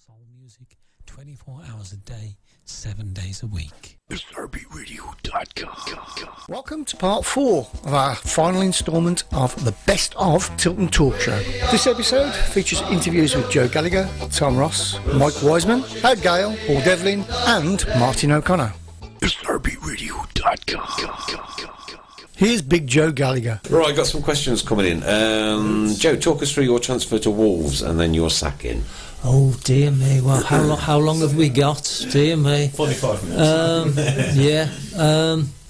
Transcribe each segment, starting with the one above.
soul music 24 hours a day, 7 days a week. SRBRadio.com. Welcome to part 4 of our final instalment of the Best of Tilton Talk Show. This episode features interviews with Joe Gallagher, Tom Ross, Mike Wiseman, Ed Gale, Paul Devlin and Martin O'Connor. SRBRadio.com. Here's Big Joe Gallagher. Right, I've got some questions coming in. Joe, talk us through your transfer to Wolves and then your sacking. Oh dear me! Well, how long have we got? Dear me. 45 minutes. Yeah.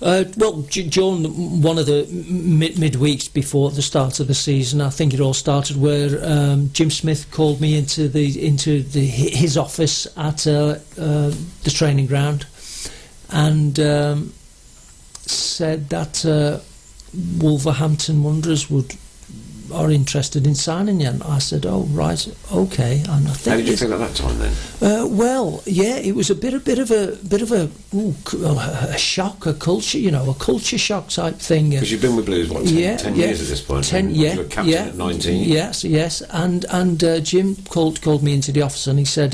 Well, during one of the midweeks before the start of the season, I think it all started where Jim Smith called me into his office at the training ground, and said that Wolverhampton Wanderers are interested in signing you. And I said, oh right, okay. And I think how did you feel at that time then? Well, yeah, it was a bit of a shock, a culture shock type thing. Because you've been with Blues 10 years at this point. You were captain at 19. Yes, and Jim called me into the office and he said,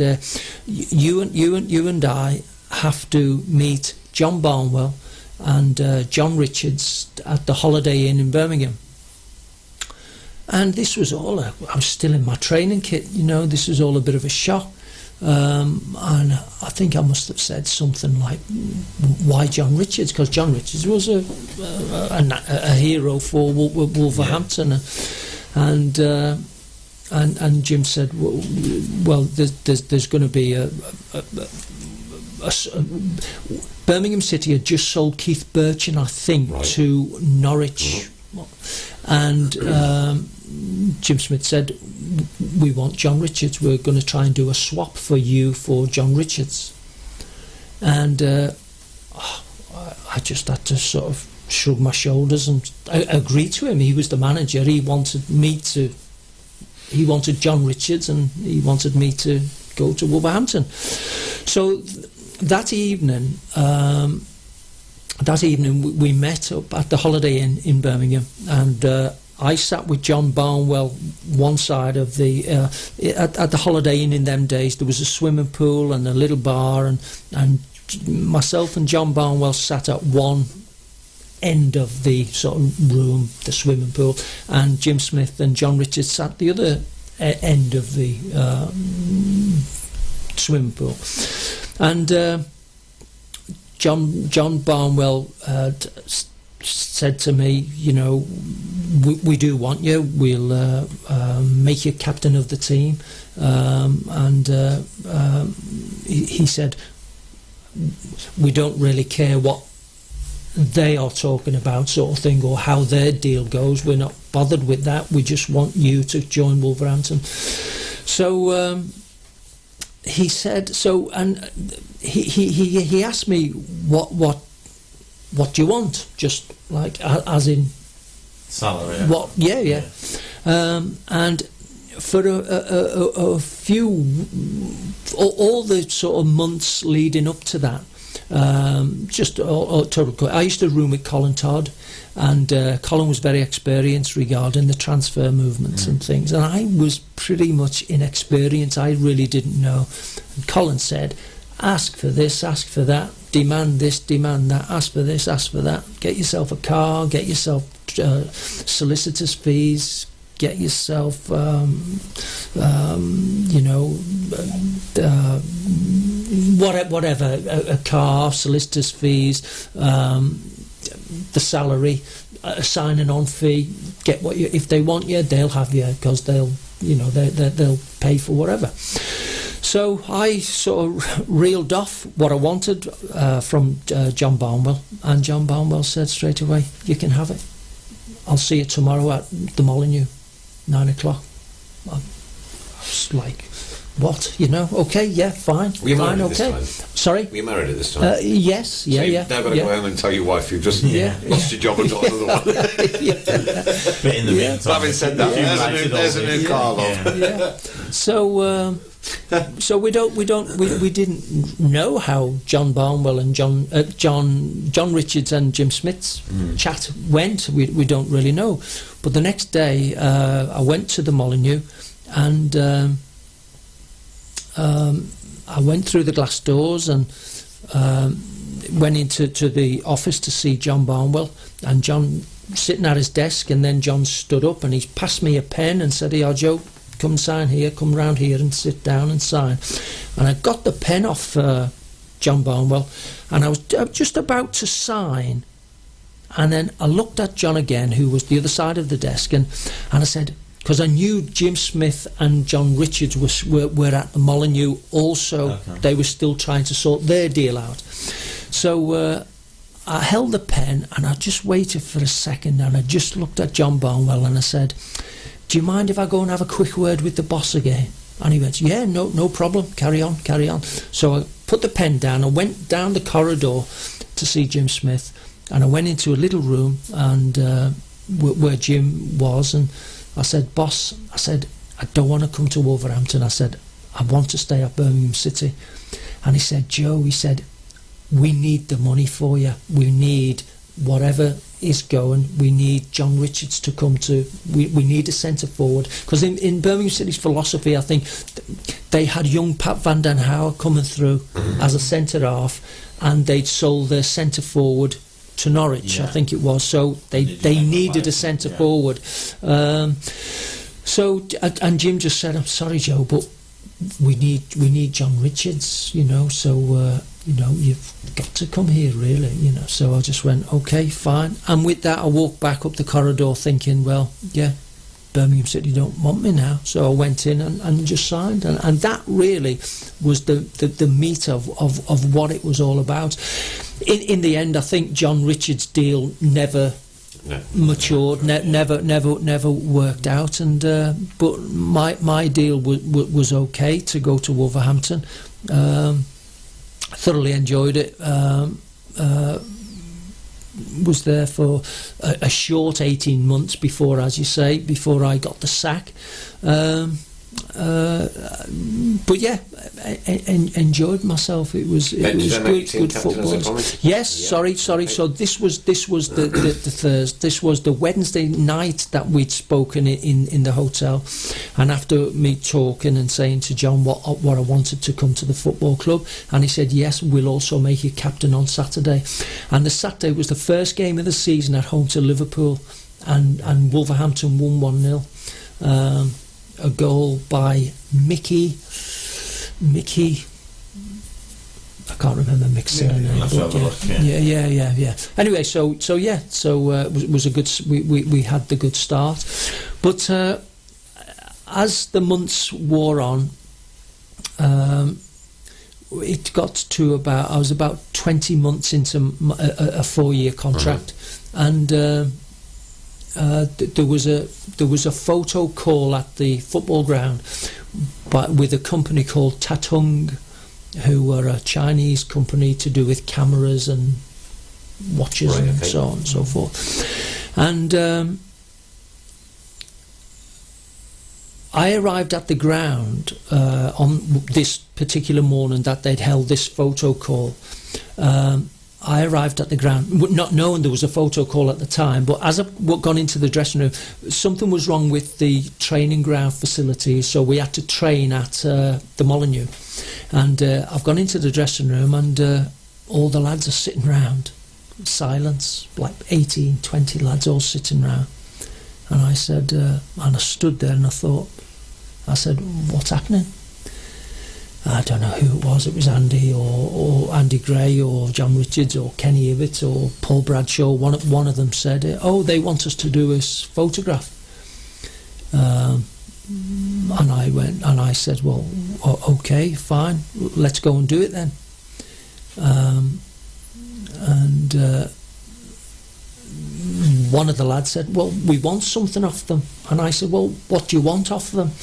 you and I have to meet John Barnwell and John Richards at the Holiday Inn in Birmingham. And this was all, I was still in my training kit, this was all a bit of a shock. And I think I must have said something like, why John Richards? Because John Richards was a hero for Wolverhampton. Yeah. And Jim said, well, there's going to be a Birmingham City had just sold Keith Birchin, I think, to Norwich. And Jim Smith said, we want John Richards, we're going to try and do a swap for you for John Richards. And I just had to sort of shrug my shoulders and agree to him. He was the manager, he wanted John Richards and he wanted me to go to Wolverhampton. So that evening we met up at the Holiday Inn in Birmingham, and I sat with John Barnwell one side of the at the Holiday Inn. In them days there was a swimming pool and a little bar, and myself and John Barnwell sat at one end of the sort of room, the swimming pool, and Jim Smith and John Richards sat the other end of the swimming pool. And John Barnwell said to me, we do want you. We'll make you captain of the team. He said, we don't really care what they are talking about, sort of thing, or how their deal goes. We're not bothered with that. We just want you to join Wolverhampton. So he said so, and he asked me what do you want, just like as in salary. Yeah. And for a few, all the sort of months leading up to that, just total. I used to room with Colin Todd, and Colin was very experienced regarding the transfer movements and things, and I was pretty much inexperienced. I really didn't know. And Colin said, ask for this, ask for that, demand this, demand that, ask for this, ask for that, get yourself a car, get yourself solicitors' fees, get yourself whatever, a car, solicitors' fees, the salary, a signing on fee, get what you, if they want you, they'll have you, because they'll pay for whatever. So I sort of reeled off what I wanted from John Barnwell, and John Barnwell said straight away, you can have it. I'll see you tomorrow at the Molyneux, 9 o'clock. I was like, what? Okay, yeah, fine. Were you married okay. at this time? Sorry? Were you married at this time? Yes, yeah. So you've now got to go home and tell your wife you've just lost your job and got another one. But in the meantime, having said that, there's a new car, love. Yeah. So we didn't know how John Barnwell and John Richards and Jim Smith's chat went. We don't really know. But the next day I went to the Molyneux, and I went through the glass doors and went into the office to see John Barnwell, and John sitting at his desk, and then John stood up and he passed me a pen and said, "Here, Joe, come sign here, come round here and sit down and sign." And I got the pen off John Barnwell, and I was just about to sign, and then I looked at John again, who was the other side of the desk, and I said, because I knew Jim Smith and John Richards were at the Molineux also. Okay. They were still trying to sort their deal out. So I held the pen and I just waited for a second, and I just looked at John Barnwell and I said, "Do you mind if I go and have a quick word with the boss again?" And he went, "Yeah, no problem, carry on. So I put the pen down, I went down the corridor to see Jim Smith, and I went into a little room and where Jim was, and I said, "Boss," I said, "I don't want to come to Wolverhampton." I said, "I want to stay at Birmingham City." And he said, "Joe," he said, "we need the money for you. We need whatever is going. We need John Richards to come to. We need a centre forward." Because in Birmingham City's philosophy, I think they had young Pat Van Den Hauer coming through as a centre half, and they'd sold their centre forward to Norwich, I think it was. So they needed a centre forward. So and Jim just said, "I'm sorry, Joe, but we need John Richards, you know. So you've got to come here, really, you know." So I just went, "Okay, fine." And with that, I walked back up the corridor, thinking, "Well, yeah, Birmingham City don't want me now." So I went in and just signed, and that really was the meat of what it was all about. In the end, I think John Richards' deal never matured, never worked out, and but my deal was okay to go to Wolverhampton. Thoroughly enjoyed it. Was there for a short 18 months before, as you say, before I got the sack. But yeah, enjoyed myself. It was good football. Yes, sorry. So this was the Thursday. This was the Wednesday night that we'd spoken in the hotel, and after me talking and saying to John what I wanted to come to the football club, and he said, "Yes, we'll also make you captain on Saturday." And the Saturday was the first game of the season at home to Liverpool, and Wolverhampton won 1-0. A goal by Mickey. I can't remember Mick's surname. Yeah. Anyway, so it was a good. We had the good start, but as the months wore on, it got to I was about 20 months into a 4-year contract, and there was a photo call at the football ground with a company called Tatung, who were a Chinese company to do with cameras and watches so on and so forth. And I arrived at the ground on this particular morning that they'd held this photo call. I arrived at the ground, not knowing there was a photo call at the time, but as I've gone into the dressing room, something was wrong with the training ground facilities, so we had to train at the Molineux. And I've gone into the dressing room, and all the lads are sitting round, silence, like 18, 20 lads all sitting round. And I said, and I stood there and I said, "What's happening?" I don't know who it was. It was Andy or Andy Gray or John Richards or Kenny Ibbott or Paul Bradshaw. One of them said, "Oh, they want us to do a photograph." And I went and I said, "Well, okay, fine, let's go and do it then." And one of the lads said, "Well, we want something off them." And I said, "Well, what do you want off them?"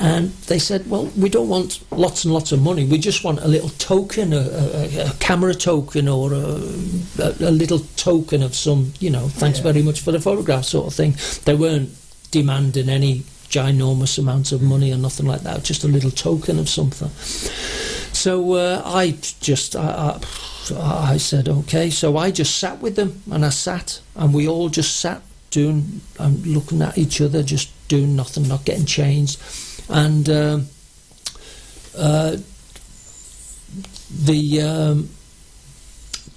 And they said, "Well, we don't want lots and lots of money. We just want a little token, a camera token, or a little token of some, thanks very much for the photograph sort of thing." They weren't demanding any ginormous amounts of money or nothing like that, just a little token of something. So I said, okay. So I just sat with them, and we all just sat doing, looking at each other, just doing nothing, not getting changed. And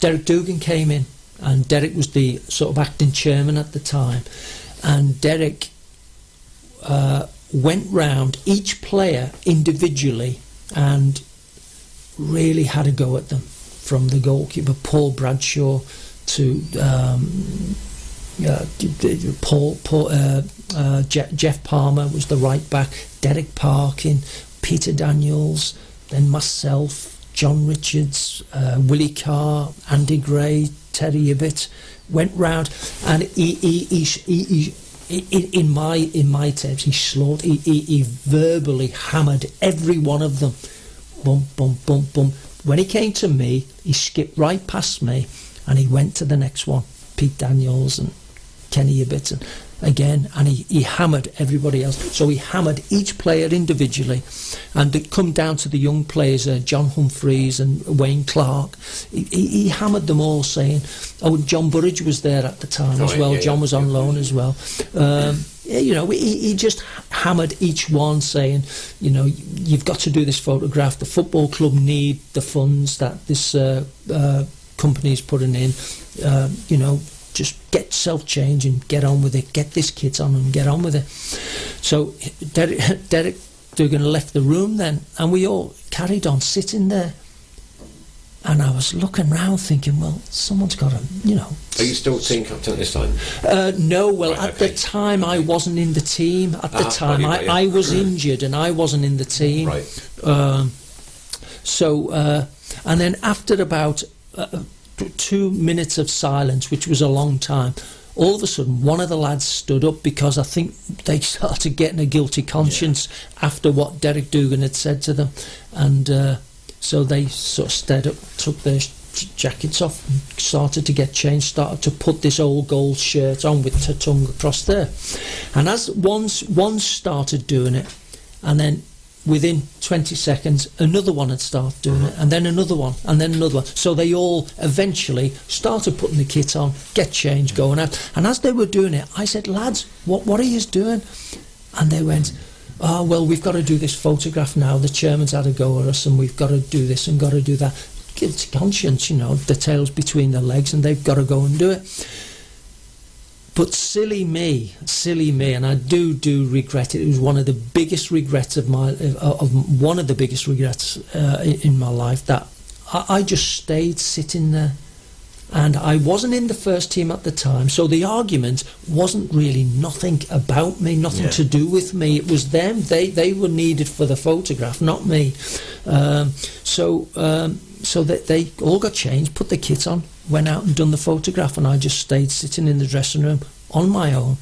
Derek Dugan came in, and Derek was the sort of acting chairman at the time, and Derek went round each player individually and really had a go at them, from the goalkeeper Paul Bradshaw to Jeff Palmer was the right back, Derek Parkin, Peter Daniels, then myself, John Richards, Willie Carr, Andy Gray, Terry Ibbett. Went round, and he in my tapes, he slaughtered. He verbally hammered every one of them. Bum bum bum bum. When he came to me, he skipped right past me, and he went to the next one, Pete Daniels and Kenny Ibbett, and again, and he hammered everybody else. So he hammered each player individually, and it come down to the young players, John Humphreys and Wayne Clark. He hammered them all, saying, "Oh, John Burridge was there at the time as well. John was on loan as well." You know, he just hammered each one, saying, you know, you've got to do this photograph. The football club need the funds that this company is putting in. You know, just get self-change and get on with it. Get this kit on and get on with it. So Derek Dugan left the room then, and we all carried on sitting there. And I was looking round thinking, well, someone's got to, you know... Are you still team captain at this time? No, well, right, at the time I wasn't in the team. At the time I was injured and I wasn't in the team. Right. And then after about 2 minutes of silence, which was a long time, all of a sudden one of the lads stood up, because I think they started getting a guilty conscience after what Derek Dugan had said to them. And... so they sort of stood up, took their jackets off, and started to get changed, started to put this old gold shirt on with Tilton across there. And as one started doing it, and then within 20 seconds, another one had started doing it, and then another one, and then another one. So they all eventually started putting the kit on, get changed, going out. And as they were doing it, I said, lads, what are you doing? And they went... "Oh, well, we've got to do this photograph now. The chairman's had a go at us, and we've got to do this and got to do that." Guilty conscience, you know, the tail's between their legs, and they've got to go and do it. But silly me, and I do regret it. It was one of the biggest regrets in my life, that I just stayed sitting there. And I wasn't in the first team at the time, so the argument wasn't really nothing about me, nothing to do with me. It was them. They were needed for the photograph, not me. So that they all got changed, put the kit on, went out and done the photograph, and I just stayed sitting in the dressing room on my own.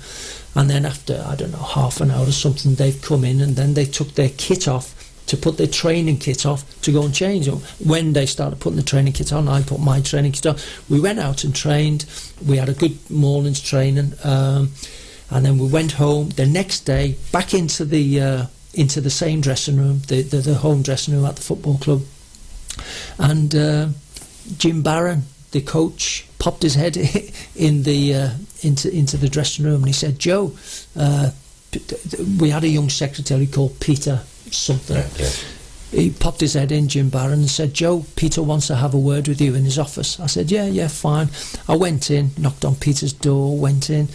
And then after, I don't know, half an hour or something, they've come in, and then they took their kit off to put their training kit off to go and change. When they started putting the training kit on, I put my training kit on. We went out and trained. We had a good morning's training, and then we went home. The next day, back into the same dressing room, the home dressing room at the football club. And Jim Barron, the coach, popped his head in into the dressing room, and he said, "Joe, we had a young secretary called Peter something." Yeah. He popped his head in, Jim Barron, and said, "Joe, Peter wants to have a word with you in his office." I said, yeah, fine. I went in, knocked on Peter's door, went in.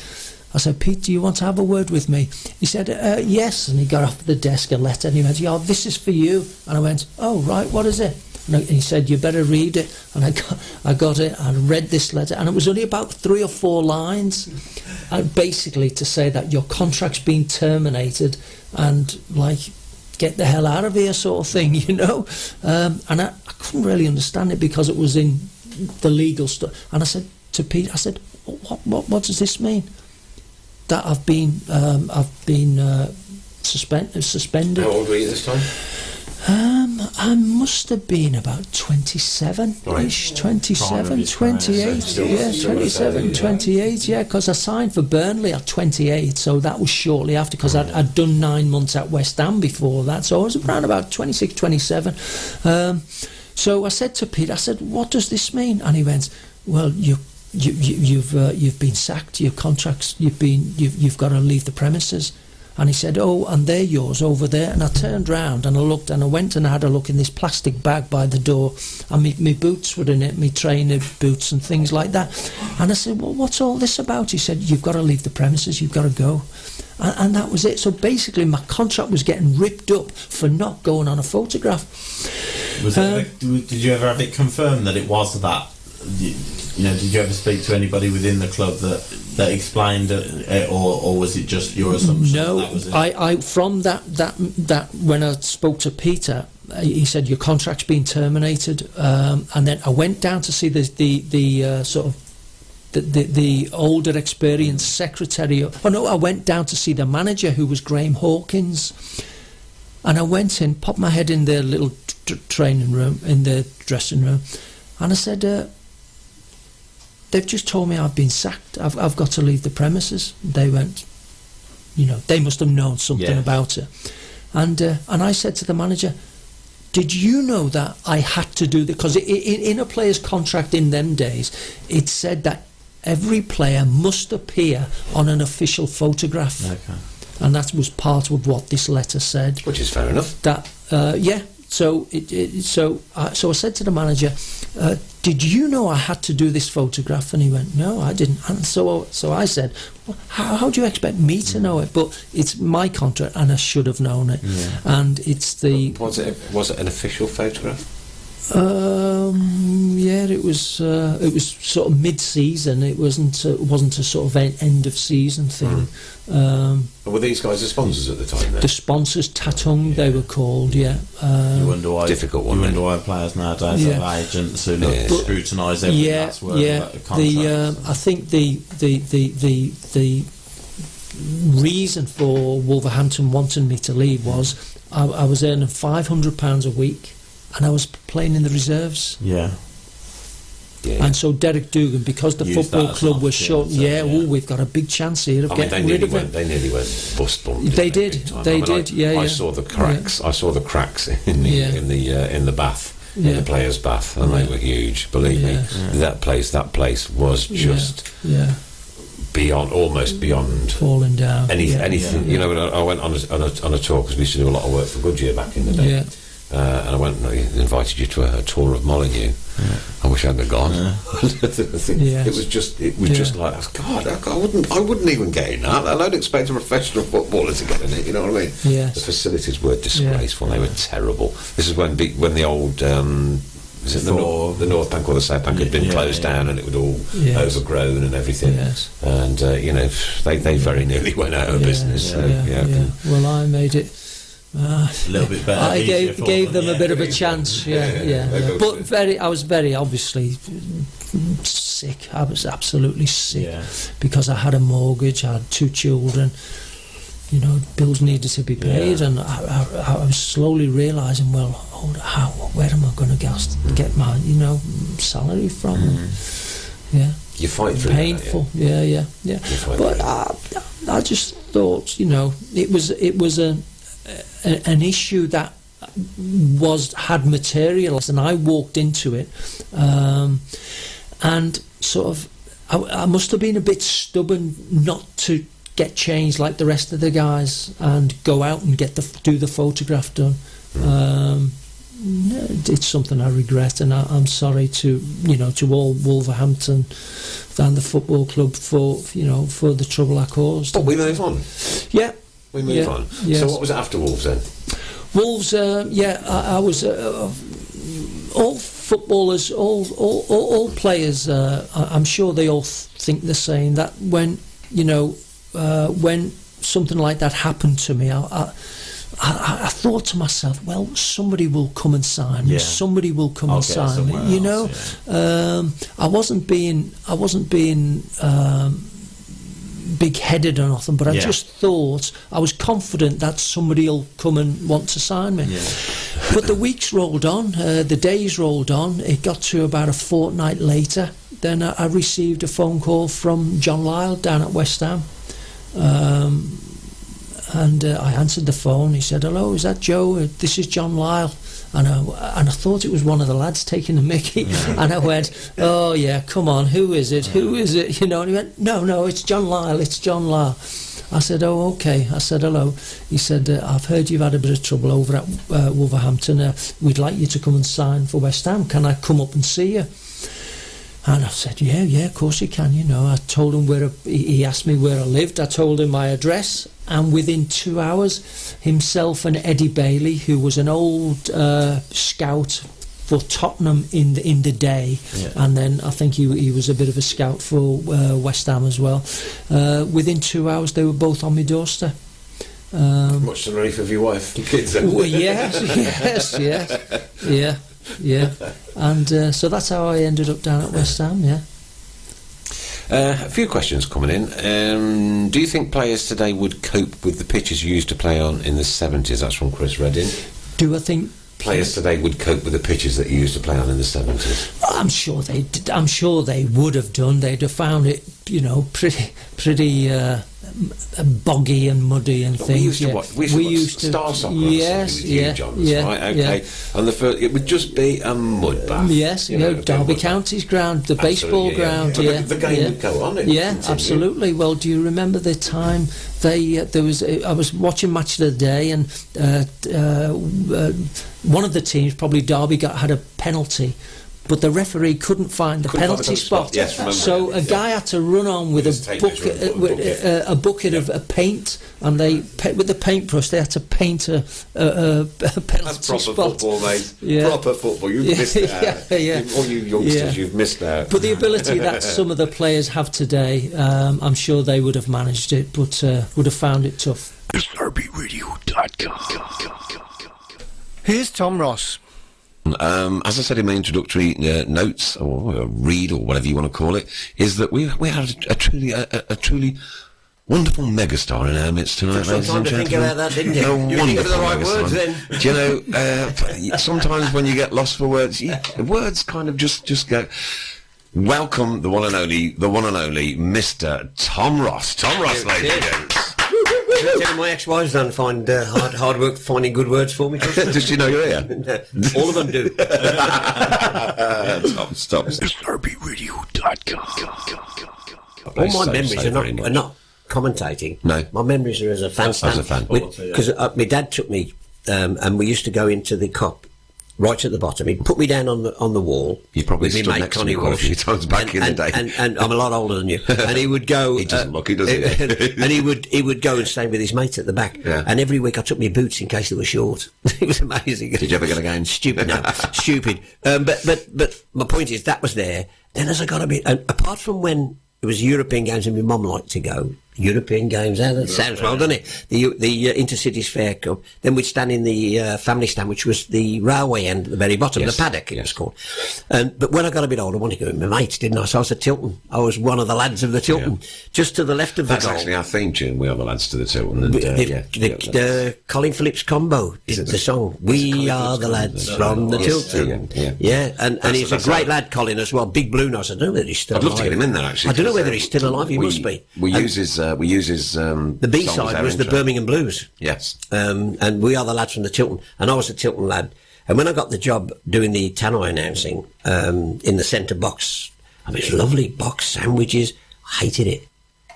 I said, "Pete, do you want to have a word with me?" He said, yes. And he got off the desk a letter, and he went, "Yeah, this is for you." And I went, "Oh, right, what is it?" And he said, "You better read it." And I got it, I read this letter, and it was only about 3 or 4 lines, and basically to say that your contract's been terminated, and like, get the hell out of here sort of thing, you know. And I couldn't really understand it, because it was in the legal stuff. And I said to Pete, I said, what does this mean? That I've been suspended. How old were you this time? I must have been about 27-ish, 27, 28, yeah, 27, 28, yeah, because I signed for Burnley at 28, so that was shortly after, because I'd done 9 months at West Ham before that, so I was around about 26, 27. So I said to Pete, I said, "What does this mean?" And he went, "Well, you've been sacked. Your contracts. You've got to leave the premises." And he said, "Oh, and they're yours over there." And I turned round and I looked, and I went and I had a look in this plastic bag by the door, and me boots were in it, me trainer boots and things like that. And I said, "Well, what's all this about?" He said, "You've got to leave the premises, you've got to go." And that was it. So basically my contract was getting ripped up for not going on a photograph. Did you ever have it confirmed that it was that? Did you ever speak to anybody within the club that explained it, or was it just your assumption? No, that was it? I from that when I spoke to Peter, he said your contract's been terminated, and then I went down to see the sort of the older experienced secretary. I went down to see the manager, who was Graham Hawkins, and I went in, popped my head in their little training room, in their dressing room, and I said, "They've just told me I've been sacked. I've got to leave the premises." They went, they must have known something about it, and I said to the manager, "Did you know that I had to do that?" Because in a player's contract in them days, it said that every player must appear on an official photograph. Okay. And that was part of what this letter said. Which is fair enough. That So I said to the manager, "Did you know I had to do this photograph?" And he went, "No, I didn't." And so I said, "Well, how do you expect me to know it?" But it's my contract, and I should have known it. Yeah. And it's the Was it an official photograph? it was sort of mid-season. It wasn't a sort of end of season thing. Were these guys the sponsors at the time then? The sponsors, Tatung, they were called. You wonder why difficult one. You wonder why players nowadays have agents who scrutinise everything. That's where I think the reason for Wolverhampton wanting me to leave was I was earning £500 a week, and I was playing in the reserves. Yeah. And so Derek Dugan, because the football club was short, we've got a big chance here of getting rid of him. They nearly went bust bump. They did. I saw the cracks. I saw the cracks in the bath, in the players' bath, and they were huge. Believe me, that place was just almost beyond falling down. Anything. You know, I went on a tour because we used to do a lot of work for Goodyear back in the day. And I went and I invited you to a tour of Molyneux. I wish I hadn't have gone. It was just like, God, I wouldn't even get in that. I don't expect a professional footballer to get in it. You know what I mean? Yes. The facilities were disgraceful. They were terrible. This is when the old is it the North Bank or the South Bank had been closed down, and it was all overgrown and everything. Yes. And they very nearly went out of business. Well, I made it. A little bit better. I gave them a bit of a chance. But I was very obviously sick. I was absolutely sick because I had a mortgage. I had 2 children. Bills needed to be paid, and I was slowly realising, well, where am I going to get my salary from? You fight through painful. That, But I just thought, it was an issue that had materialised, and I walked into it, and sort of I must have been a bit stubborn not to get changed like the rest of the guys and go out and do the photograph done. It's something I regret, and I'm sorry to all Wolverhampton and the football club for the trouble I caused. But we move on. Yeah. We move on. Yes. So what was it after Wolves then? Wolves, I was all footballers, all players. I'm sure they all think the same. That when something like that happened to me, I thought to myself, well, somebody will come and sign me. Somebody will come and sign me. I wasn't being big-headed or nothing, but I just thought, I was confident that somebody will come and want to sign me. But the weeks rolled on, the days rolled on. It got to about a fortnight later, then I received a phone call from John Lyle down at West Ham, and I answered the phone. He said, "Hello, is that Joe? This is John Lyle." And I thought it was one of the lads taking the mickey. And I went, "Oh yeah, come on, who is it? Who is it?" And he went, No, it's John Lyle. It's John Lyle. I said, oh, okay. I said, hello. He said, I've heard you've had a bit of trouble over at Wolverhampton. We'd like you to come and sign for West Ham. Can I come up and see you? And I said, yeah, of course you can, you know. I told him he asked me where I lived. I told him my address. And within 2 hours, himself and Eddie Bailey, who was an old scout for Tottenham in the day, and then I think he was a bit of a scout for West Ham as well. Within 2 hours, they were both on my doorstep. Much to the relief of your wife and kids. Well, yes, yeah. And so that's how I ended up down at West Ham, yeah. A few questions coming in. Do you think players today would cope with the pitches you used to play on in the 70s? That's from Chris Redding. Do I think players today would cope with the pitches that you used to play on in the 70s? I'm sure they did. I'm sure they would have done. They'd have found it, you know, pretty boggy and muddy and things. We used to watch Star Soccer. Yes, Right, okay. And it would just be a mud bath. Yes, you know, Derby County's ground, the baseball ground. Yeah, the game would go on. Absolutely. Well, do you remember the time I was watching Match of the Day, and one of the teams, probably Derby, had a penalty. But the referee couldn't find the penalty spot. Yes, so a guy had to run on with a bucket of paint, and with the paintbrush they had to paint a penalty That's proper spot. Football, mate. Yeah. Proper football. You've missed out. All you youngsters, you've missed out. But the ability that some of the players have today, I'm sure they would have managed it, but would have found it tough. Here's Tom Ross. As I said in my introductory notes, or read, or whatever you want to call it, is that we had a truly wonderful megastar in our midst tonight, ladies and gentlemen. Think about that, didn't you? You think of the right words then. Do you know, sometimes when you get lost for words, words kind of just go. Welcome, the one and only Mr. Tom Ross. Tom Ross, ladies and gents. My ex-wives don't find hard work finding good words for me. Does she know you're here? All of them do. Stop. All my memories are not commentating. No. My memories are as a fan. As a fan. Because my dad took me, and we used to go into the cop right at the bottom. He'd put me down on the wall. You probably with stood my mate next to me Connie quite a Walsh. few times back in the day. And I'm a lot older than you. And he would go. He doesn't look, he does he? And he would go and stay with his mate at the back. Yeah. And every week I took my boots in case they were short. It was amazing. Did you ever get a game? Stupid, no, stupid. But my point is that was there. Then as I got a bit, apart from when it was European games and my mum liked to go. European games, that sounds well, doesn't it? The Intercities Fair Cup. Then we'd stand in the family stand, which was the railway end at the very bottom, the paddock it was called. But when I got a bit older, I wanted to go with my mates, didn't I? So I was at Tilton. I was one of the lads of the Tilton, just to the left of the goal. That's actually our theme tune. We are the lads to the Tilton. And, the Colin Phillips combo did the song. We are the lads from the Tilton. And he's a great lad, Colin, as well. Big blue nose. I don't know whether he's still alive. I'd love to get him in there, actually. I don't know whether he's still alive. He must be. We use his. The B side was the Birmingham Blues. Yes. And we are the lads from the Tilton. And I was a Tilton lad. And when I got the job doing the tannoy announcing in the centre box, I mean, it's lovely box sandwiches. I hated it.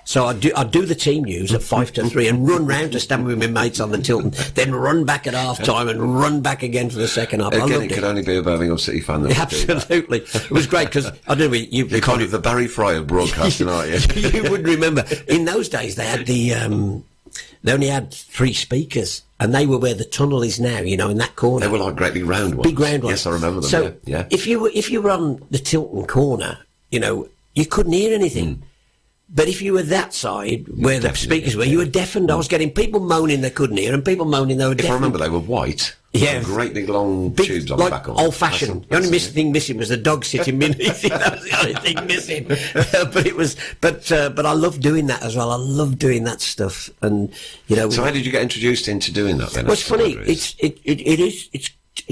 So I'd do the team news at 5-3 and run round to stand with my mates on the Tilton, then run back at half time and run back again for the second half. Again, it could only be a Birmingham City fan that absolutely. It was great because I don't know. You're kind of the Barry Fry of broadcasting, aren't you? You would remember in those days they had they only had 3 speakers. And they were where the tunnel is now, you know, in that corner. They were like great big round ones. Big round ones. Yes, I remember them. So yeah. if you were on the Tilton corner, you know, you couldn't hear anything. But if you were that side, where the speakers were, you were deafened. I was getting people moaning they couldn't hear and people moaning they were deafened. If I remember, they were white. Yeah. Great big long tubes on the back of them. Old-fashioned. The only thing missing was the dog sitting beneath it. That was the only thing missing. But I love doing that as well. I love doing that stuff. And, you know... So how did you get introduced into doing that then? Well, it's funny. It's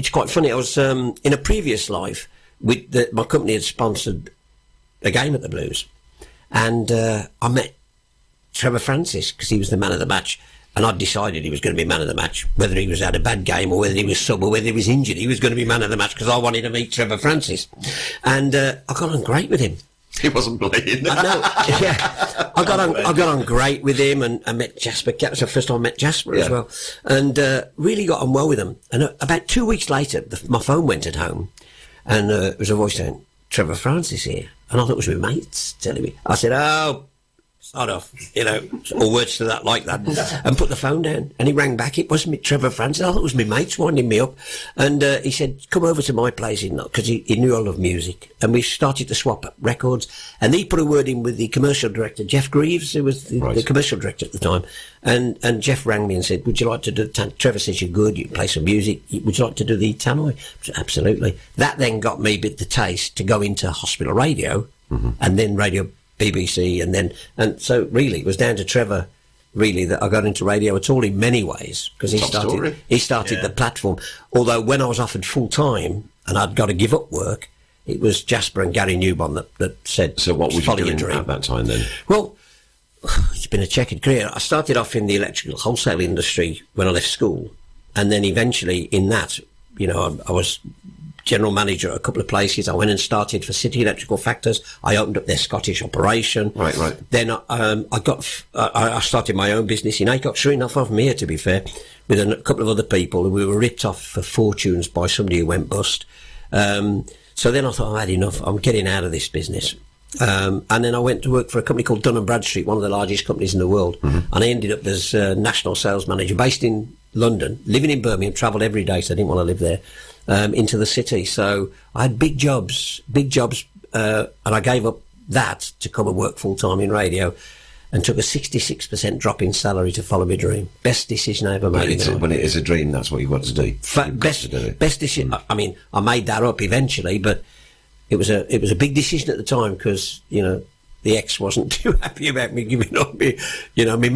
quite funny. I was, in a previous life, my company had sponsored a game at the Blues. And I met Trevor Francis because he was the man of the match, and I decided he was going to be man of the match, whether he had a bad game or whether he was sub or whether he was injured. He was going to be man of the match because I wanted to meet Trevor Francis, and I got on great with him. He wasn't playing. I know. Yeah, I got on great with him, and I met Jasper. That was the first time I met Jasper as well, and really got on well with him. And about 2 weeks later, my phone went at home, and there was a voice saying, "Trevor Francis here," and I thought it was my mates telling me. I said, "Oh, sod off," or words to that like that, and put the phone down. And he rang back. It wasn't me, Trevor Francis. I thought it was my mates winding me up. And he said, "Come over to my place," because he knew I loved music. And we started to swap up records. And he put a word in with the commercial director, Jeff Greaves, who was the commercial director at the time. And Jeff rang me and said, "Would you like to do Trevor says you're good, you can play some music. Would you like to do the Tannoy?" I said, "Absolutely." That then got me a bit the taste to go into hospital radio, and then radio BBC, and so really it was down to Trevor really that I got into radio at all in many ways, because he started the platform. Although when I was offered full time and I'd got to give up work, it was Jasper and Gary Newbon that said, "So what was you doing dream." At that time then? Well, it's been a checkered career. I started off in the electrical wholesale industry when I left school, and then eventually in that, I was general manager at a couple of places. I went and started for City Electrical Factors. I opened up their Scottish operation. Right. Then I started my own business in Aycock, sure enough, from here, to be fair, with a couple of other people, and we were ripped off for fortunes by somebody who went bust. So then I thought, I had enough. I'm getting out of this business. And then I went to work for a company called Dun & Bradstreet, one of the largest companies in the world. And I ended up as national sales manager, based in London, living in Birmingham, travelled every day, so I didn't want to live there. Into the city. So I had big jobs, and I gave up that to come and work full-time in radio, and took a 66% drop in salary to follow my dream. Best decision I ever made. When it is a dream, that's what you've got to do. Best decision. I mean, I made that up eventually, but it was a big decision at the time, because, the ex wasn't too happy about me giving up. My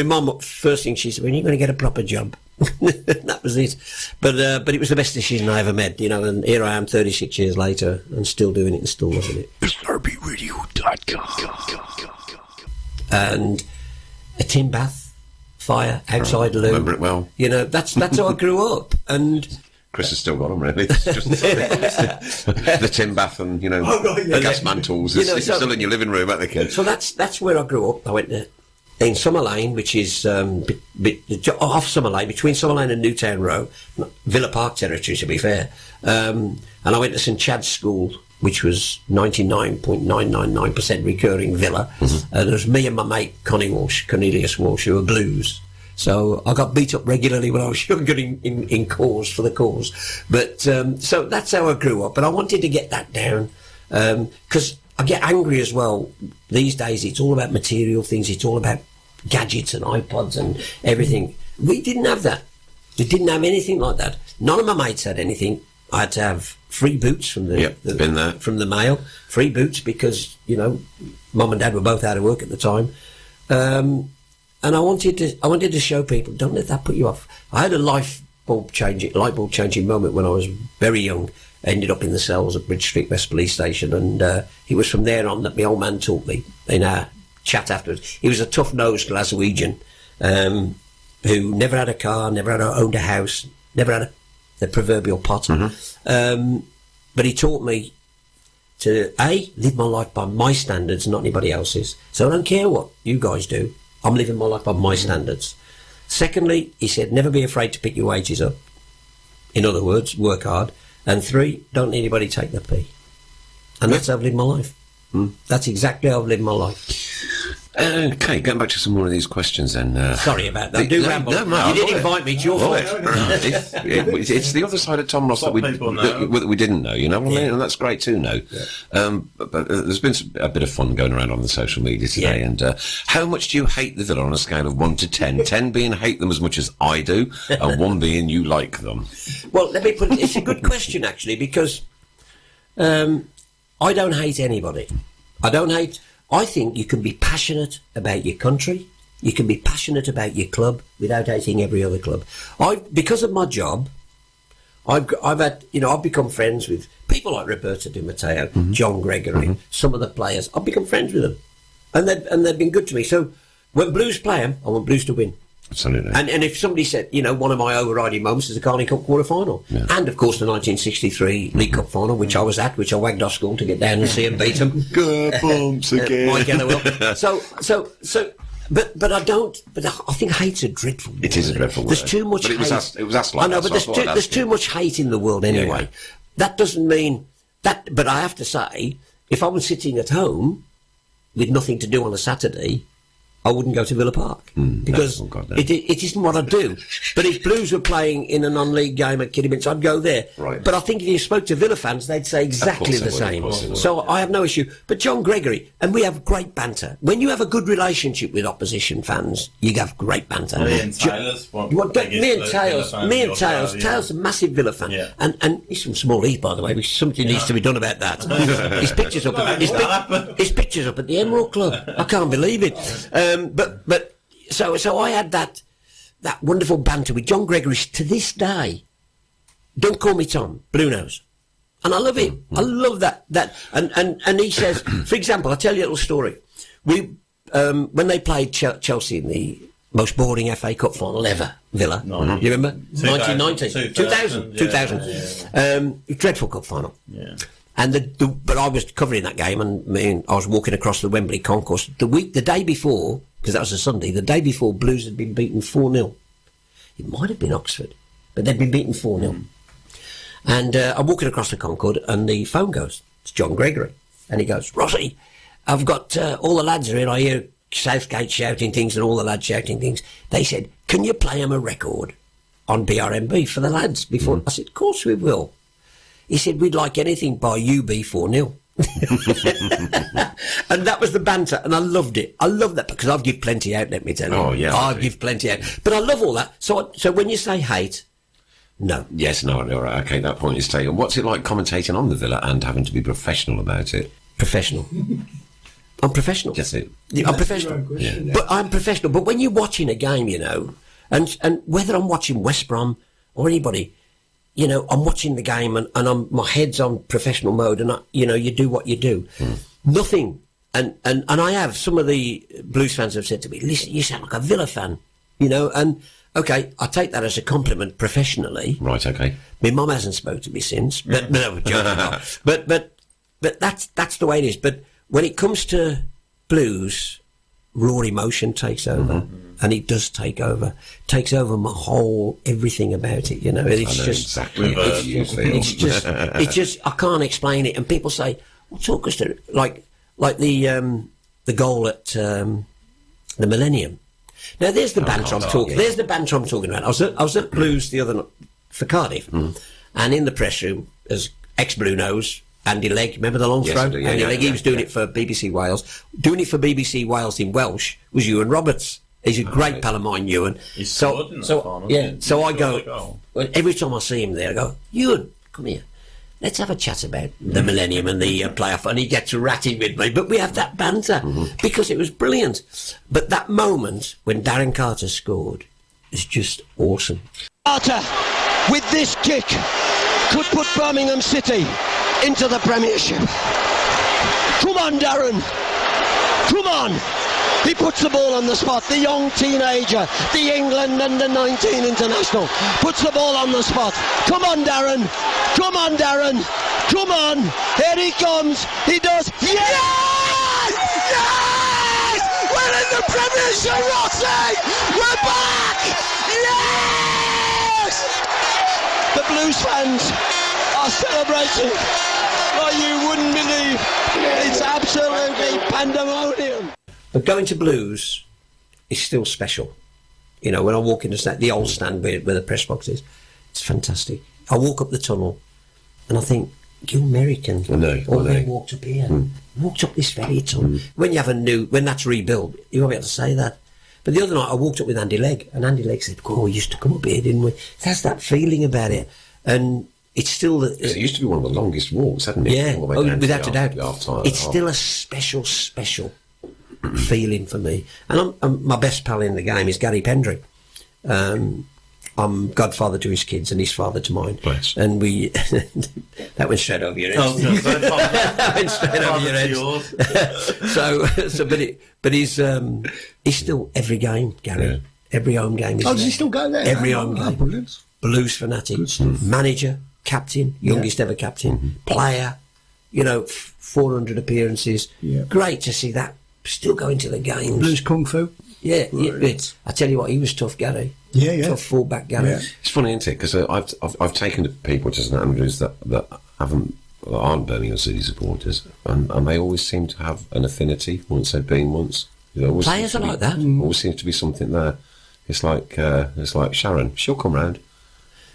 mum, first thing she said, "When are you going to get a proper job?" That was it. But it was the best decision I ever made, and here I am 36 years later and still doing it and still loving it. SRBRadio.com. And a tin bath, fire, outside loo. Remember it well. That's how I grew up. And Chris has still got them, really. It's just the tin bath and, the gas mantles. It's still in your living room, aren't they, kids? So that's where I grew up. I went in Summer Lane, which is off Summer Lane, between Summer Lane and Newtown Row, Villa Park territory, to be fair. And I went to St Chad's School, which was 99.999% recurring villa. There was me and my mate Cornelius Walsh, who were blues. So I got beat up regularly when I was younger in cause for the cause. But so that's how I grew up. But I wanted to get that down, because I get angry as well. These days it's all about material things. It's all about gadgets and iPods and everything. We didn't have that. We didn't have anything like that. None of my mates had anything. I had to have free boots from from the mail. Free boots because, Mum and Dad were both out of work at the time. And I wanted to show people, don't let that put you off. I had a light bulb changing moment when I was very young. I ended up in the cells at Bridge Street West Police Station, and it was from there on that my old man taught me in our chat afterwards. He was a tough-nosed Glaswegian who never had a car, never owned a house, never had the proverbial pot. But he taught me to, live my life by my standards, not anybody else's. So I don't care what you guys do. I'm living my life by my standards. Secondly, he said, never be afraid to pick your wages up. In other words, work hard. And 3, don't let anybody take the pee. And that's how I've lived my life. That's exactly how I've lived my life. Okay, going back to some more of these questions then. Sorry about that. I do ramble. You didn't invite me, it's your fault. It's the other side of Tom Ross that we didn't know, you know what I mean? And that's great to know. Yeah. But there's been a bit of fun going around on the social media today. And how much do you hate the Villa on a scale of 1 to 10? 10 being hate them as much as I do, and 1 being you like them. Well, let me put it, it's a good question, actually, because I don't hate anybody. I think you can be passionate about your country, you can be passionate about your club without hating every other club. Because of my job, I've had, I've become friends with people like Roberto Di Matteo, John Gregory, some of the players. I've become friends with them, and they've been good to me. So when Blues play them, I want Blues to win. Absolutely. And if somebody said, one of my overriding moments is the Carling Cup quarter-final. Yeah. And, of course, the 1963 League Cup final, which I was at, which I wagged off school to get down and see and beat them. Good bumps again. Mike So, but I don't. But I think hate's a dreadful word. It is a dreadful word. There's too much hate. It was asked like I know, that, but there's too much hate in the world anyway. Yeah. That doesn't mean that. But I have to say, if I was sitting at home with nothing to do on a Saturday, I wouldn't go to Villa Park because it isn't what I do. But if Blues were playing in a non-league game at Kidderminster, I'd go there. Right. But I think if you spoke to Villa fans, they'd say exactly the same. So I have no issue. But John Gregory, and we have great banter. When you have a good relationship with opposition fans, you have great banter. Me and Taylor's Taylor's a massive Villa fan, and he's from Small East, by the way, which something needs to be done about that. His pictures up at the Emerald Club. I can't believe it. So I had that wonderful banter with John Gregory to this day. Don't call me Tom, Blue Nose. And I love it. I love that. And he says, for example, I'll tell you a little story. When they played Chelsea in the most boring FA Cup final ever, Villa. You remember? 1990. 2000. Dreadful cup final. Yeah. But I was covering that game, and I was walking across the Wembley concourse the day before, because that was a Sunday. The day before, Blues had been beaten 4-0. It might have been Oxford, but they'd been beaten 4-0. And I'm walking across the concourse, and the phone goes. It's John Gregory, and he goes, "Rossi, I've got all the lads are in. I hear Southgate shouting things and all the lads shouting things. They said, can you play them a record on BRMB for the lads before?" I said, "Of course we will." He said, "We'd like anything by UB 4-0. And that was the banter, and I loved it. I love that because I've give plenty out, let me tell you. Oh, yeah. I've give plenty out. But I love all that. So when you say hate, no. Yes, no, all right, okay, that point is taken. What's it like commentating on the Villa and having to be professional about it? Professional. I'm professional. That's it. I'm professional. Yeah. But I'm professional. But when you're watching a game, and whether I'm watching West Brom or anybody, I'm watching the game and my head's on professional mode, and you do what you do. Nothing. And I have, some of the Blues fans have said to me, "Listen, you sound like a Villa fan," and okay, I take that as a compliment professionally. Right, okay. My mum hasn't spoken to me since, but no, but that's the way it is. But when it comes to Blues, raw emotion takes over. And it does takes over my whole everything about it. It's just I can't explain it. And people say, "Well, talk us through it." Like the goal at the Millennium. Now there's the banter I'm talking. There's the banter I'm talking about. I was at Blues the other night for Cardiff, and in the press room as ex-Blue Nose. Andy Legg, remember the long throw? Andy Legg, he was doing it for BBC Wales. Doing it for BBC Wales in Welsh was Ewan Roberts. He's a great pal of mine, Ewan. So I go, every time I see him there, I go, "Ewan, come here. Let's have a chat about the Millennium and the playoff." And he gets ratty with me, but we have that banter because it was brilliant. But that moment when Darren Carter scored is just awesome. Carter, with this kick, could put Birmingham City into the Premiership. Come on, Darren. Come on. He puts the ball on the spot. The young teenager, the England under-19 international, puts the ball on the spot. Come on, Darren. Come on, Darren. Come on. Here he comes. He does. Yes! Yes! We're in the Premiership, Rossi! We're back! Yes! The Blues fans are celebrating like you wouldn't believe. It's absolutely pandemonium. But going to Blues is still special. When I walk into the old stand where the press box is, it's fantastic. I walk up the tunnel and I think, you American, they walked up here, walked up this very tunnel. When you have when that's rebuilt, you won't be able to say that. But the other night I walked up with Andy Legg, and Andy Legg said, "Oh, we used to come up here, didn't we?" It has that feeling about it. And it's still... It used to be one of the longest walks, hadn't it? Yeah, without a doubt. It's time. still a special feeling for me. And my best pal in the game is Gary Pendry. I'm godfather to his kids and his father to mine. Bless. And we... that went straight over your head. That went straight over your head. But he's still every game, Gary. Yeah. Every home game is Oh, there. does he still go there? Every home game. Brilliant. Blues fanatic, manager, captain, youngest ever captain, player, 400 appearances. Yeah. Great to see that still going to the games. Blues Kung Fu. Yeah, I tell you what, he was tough, Gary. Yeah. Tough fullback, Gary. Yeah. It's funny, isn't it? Because I've taken people to St Andrews that aren't Birmingham City supporters, and they always seem to have an affinity once they've been once. Players are like that. Always seems to be something there. It's like Sharon. She'll come round.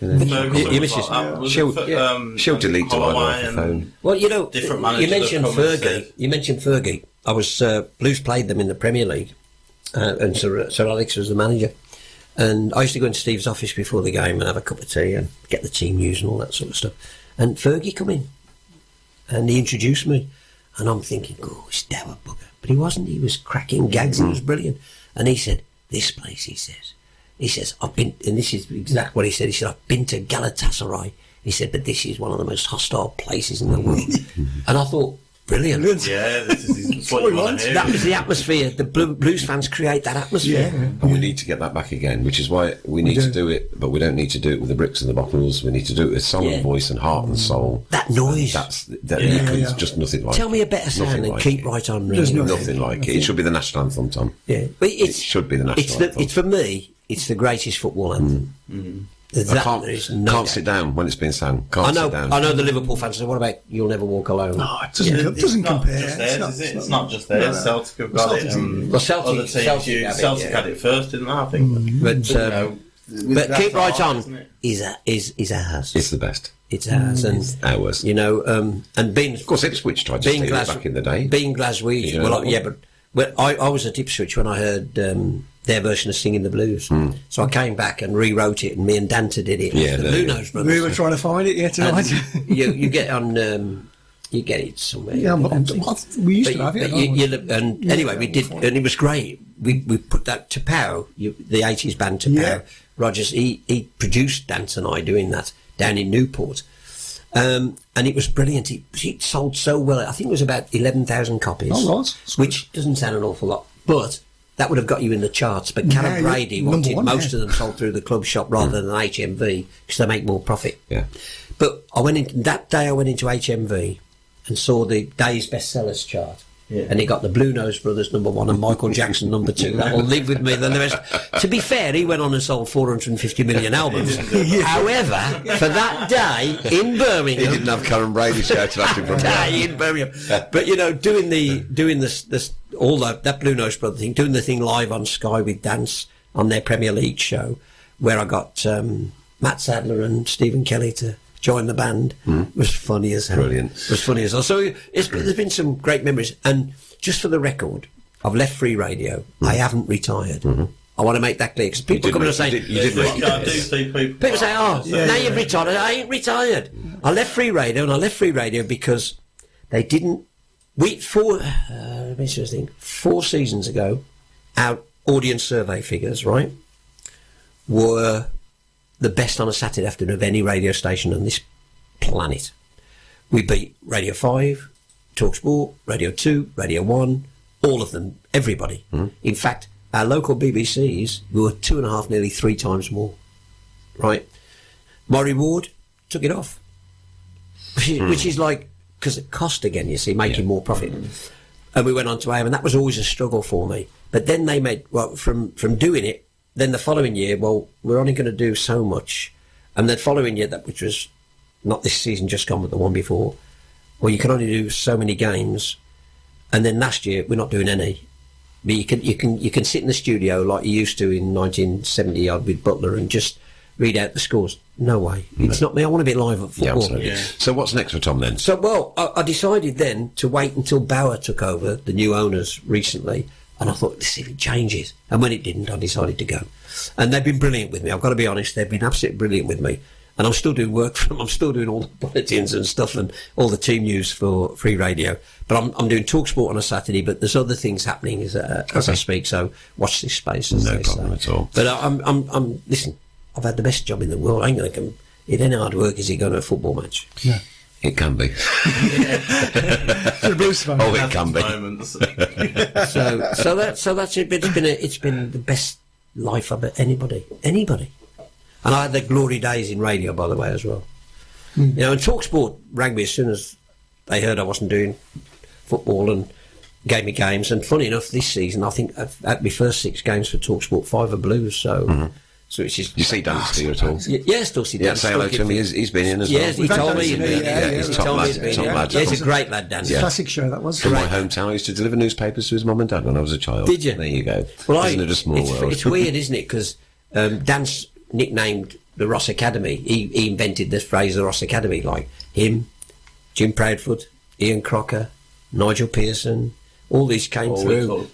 Your missus, she'll delete to line off the phone. Well, Different you managers mentioned have come and Fergie. You mentioned Fergie. I was Blues played them in the Premier League, and Sir Alex was the manager. And I used to go into Steve's office before the game and have a cup of tea and get the team news and all that sort of stuff. And Fergie come in, and he introduced me, and I'm thinking, oh, it's dour bugger. But he wasn't. He was cracking gags. He was brilliant. And he said, "This place," he says, "I've been," and this is exactly what he said. He said, "I've been to Galatasaray." He said, "But this is one of the most hostile places in the world." And I thought, brilliant. Yeah, this is what you want to hear. That was the atmosphere. The Blues fans create that atmosphere. And we need to get that back again, which is why we need to do it, but we don't need to do it with the bricks and the bottles. We need to do it with song and voice and heart and soul. That noise. Just nothing like Tell me a better sound than Keep Right On Ringing. There's nothing like it. It should be the national anthem, Tom. Yeah, but it should be the national anthem. It's for me. It's the greatest football anthem. I can't sit down when it's been sung. Sit down. I know the Liverpool fans say, "What about You'll Never Walk Alone?" No, it doesn't compare. It's not just theirs. Celtic have got it. Well, Celtic had it first, didn't they? I think. But Keep Right On is ours. It's the best. It's ours, and it's ours. And being, of course, Ipswich tried to steal it back in the day. Being Glaswegian, but I was at Ipswich when I heard their version of Singing the Blues. So I came back and rewrote it, and me and Danta did it. Yeah, the Blue Nose Brothers. We were trying to find it tonight. You get on. You get it somewhere. Yeah, we used to have it. Anyway, we did, and it was great. We put that to Pow, the 80s band to Pow. Rogers, he produced Dance and I doing that down in Newport. And it was brilliant. It sold so well. I think it was about 11,000 copies. Oh, right. Which doesn't sound an awful lot, but that would have got you in the charts. But Callum Brady wanted most of them sold through the club shop rather than HMV because they make more profit. Yeah. But I went into HMV and saw the day's bestsellers chart. Yeah. And he got the Blue Nose Brothers #1 and Michael Jackson #2. That will live with me the rest. To be fair, he went on and sold 450 million albums. However, for that day in Birmingham, he didn't have Karen Brady shouting at him from day in Birmingham. But doing this all that Blue Nose Brothers thing, doing the thing live on Sky with Dance on their Premier League show, where I got Matt Sadler and Stephen Kelly to join the band, was funny as hell. Brilliant. It was funny as hell. So there's been some great memories. And just for the record, I've left Free Radio. I haven't retired. I want to make that clear because people come and say, people say, "Oh, now you've retired." I ain't retired. I left Free Radio, because they didn't. 4 seasons ago, our audience survey figures, right, were the best on a Saturday afternoon of any radio station on this planet. We beat Radio 5, TalkSport, Radio 2, Radio 1, all of them, everybody. In fact, our local BBCs were 2.5, nearly 3 times more. Right? My reward, took it off. Which is like, because it cost again, you see, making more profit. And we went on to AM, and that was always a struggle for me. But then they made, from doing it, then the following year, we're only going to do so much. And the following year, which was not this season, just gone, but the one before, you can only do so many games. And then last year, we're not doing any. But you can sit in the studio like you used to in 1970 odd with Butler and just read out the scores. No way. It's not me. I want to be live at football. Yeah. So what's next for Tom then? So, I decided then to wait until Bauer took over, the new owners recently. And I thought, let's see if it changes. And when it didn't, I decided to go. And they've been brilliant with me. I've got to be honest. They've been absolutely brilliant with me. And I'm still doing work for them. I'm still doing all the bulletins and stuff and all the team news for Free Radio. But I'm doing TalkSport on a Saturday. But there's other things happening as I speak. So watch this space. No problem at all. But listen, I've had the best job in the world. I ain't going to come. It ain't hard work, is it, going to a football match? Yeah. It can be. The Blues fan. Oh, it can be. So that's it. But it's been the best life of it, anybody. And I had the glory days in radio, by the way, as well. You know, and TalkSport rang me as soon as they heard I wasn't doing football and gave me games. And funny enough, this season, I think I've had my first 6 games for TalkSport, 5 are Blues, so... So it's just... You see Dan still at all? Yeah, I still see Dan. Yeah, say hello to him. He's been in as well. Yes, he told me. He's top lad. He's a great lad, Dan. Classic show that was. From my hometown, I used to deliver newspapers to his mum and dad when I was a child. Did you? There you go. Well, Isn't it a small world? It's weird, isn't it? Because Dan's nicknamed the Ross Academy. He invented this phrase, the Ross Academy, like him, Jim Proudfoot, Ian Crocker, Nigel Pearson, all these came through.